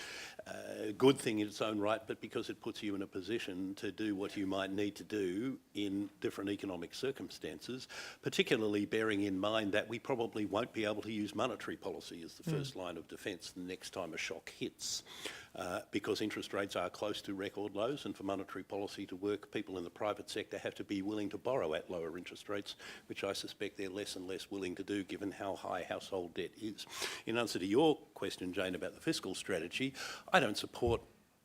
good thing in its own right, but because it puts you in a position to do what you might need to do in different economic circumstances, particularly bearing in mind that we probably won't be able to use monetary policy as the first line of defence the next time a shock hits. Because interest rates are close to record lows, and for monetary policy to work, people in the private sector have to be willing to borrow at lower interest rates, which I suspect they're less and less willing to do given how high household debt is. In answer to your question, Jane, about the fiscal strategy, I don't support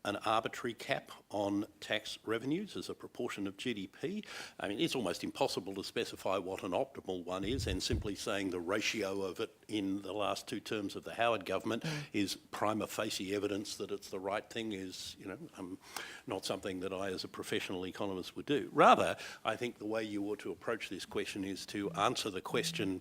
an arbitrary cap on tax revenues as a proportion of GDP. I mean, it's almost impossible to specify what an optimal one is, and simply saying the ratio of it in the last two terms of the Howard government is prima facie evidence that it's the right thing is, not something that I as a professional economist would do. Rather, I think the way you ought to approach this question is to answer the question,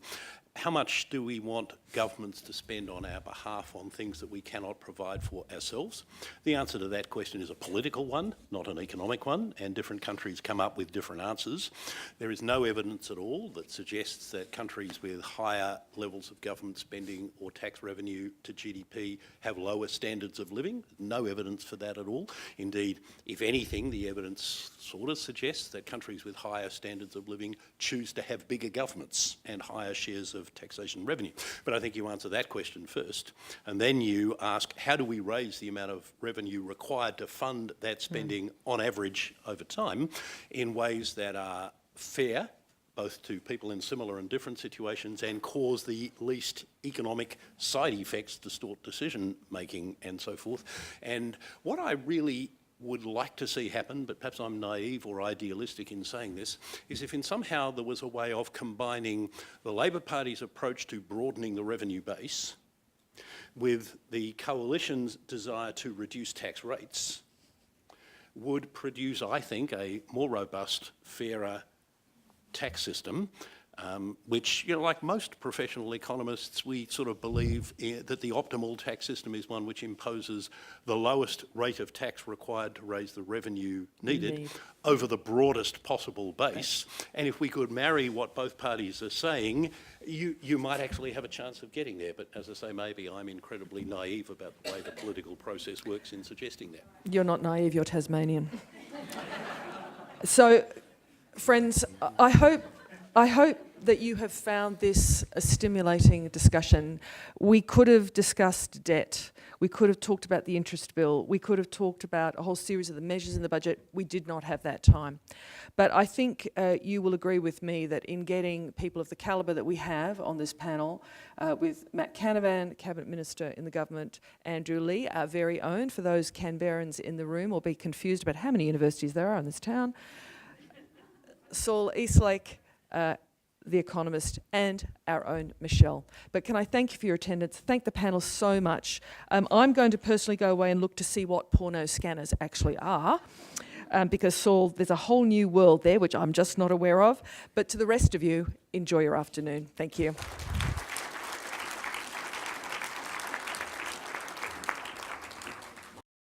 how much do we want governments to spend on our behalf on things that we cannot provide for ourselves? The answer to that question is a political one, not an economic one, and different countries come up with different answers. There is no evidence at all that suggests that countries with higher levels of government spending or tax revenue to GDP have lower standards of living. No evidence for that at all. Indeed, if anything, the evidence sort of suggests that countries with higher standards of living choose to have bigger governments and higher shares of taxation revenue. But I think you answer that question first, and then you ask, how do we raise the amount of revenue required to fund that spending on average over time in ways that are fair, both to people in similar and different situations, and cause the least economic side effects, distort decision making and so forth. And what I really would like to see happen, but perhaps I'm naive or idealistic in saying this, is if somehow there was a way of combining the Labor Party's approach to broadening the revenue base with the Coalition's desire to reduce tax rates, would produce, I think, a more robust, fairer tax system, which, like most professional economists, we sort of believe that the optimal tax system is one which imposes the lowest rate of tax required to raise the revenue needed over the broadest possible base. And if we could marry what both parties are saying, you might actually have a chance of getting there. But as I say, maybe I'm incredibly naive about the way the political process works in suggesting that. You're not naive, you're Tasmanian. So, friends, I hope that you have found this a stimulating discussion. We could have discussed debt. We could have talked about the interest bill. We could have talked about a whole series of the measures in the budget. We did not have that time. But I think you will agree with me that in getting people of the calibre that we have on this panel, with Matt Canavan, Cabinet Minister in the government, Andrew Leigh, our very own, for those Canberrans in the room, or be confused about how many universities there are in this town, Saul, Eslake, The Economist, and our own Michelle. But can I thank you for your attendance, thank the panel so much. I'm going to personally go away and look to see what porno scanners actually are, because Saul, there's a whole new world there which I'm just not aware of. But to the rest of you, enjoy your afternoon. Thank you.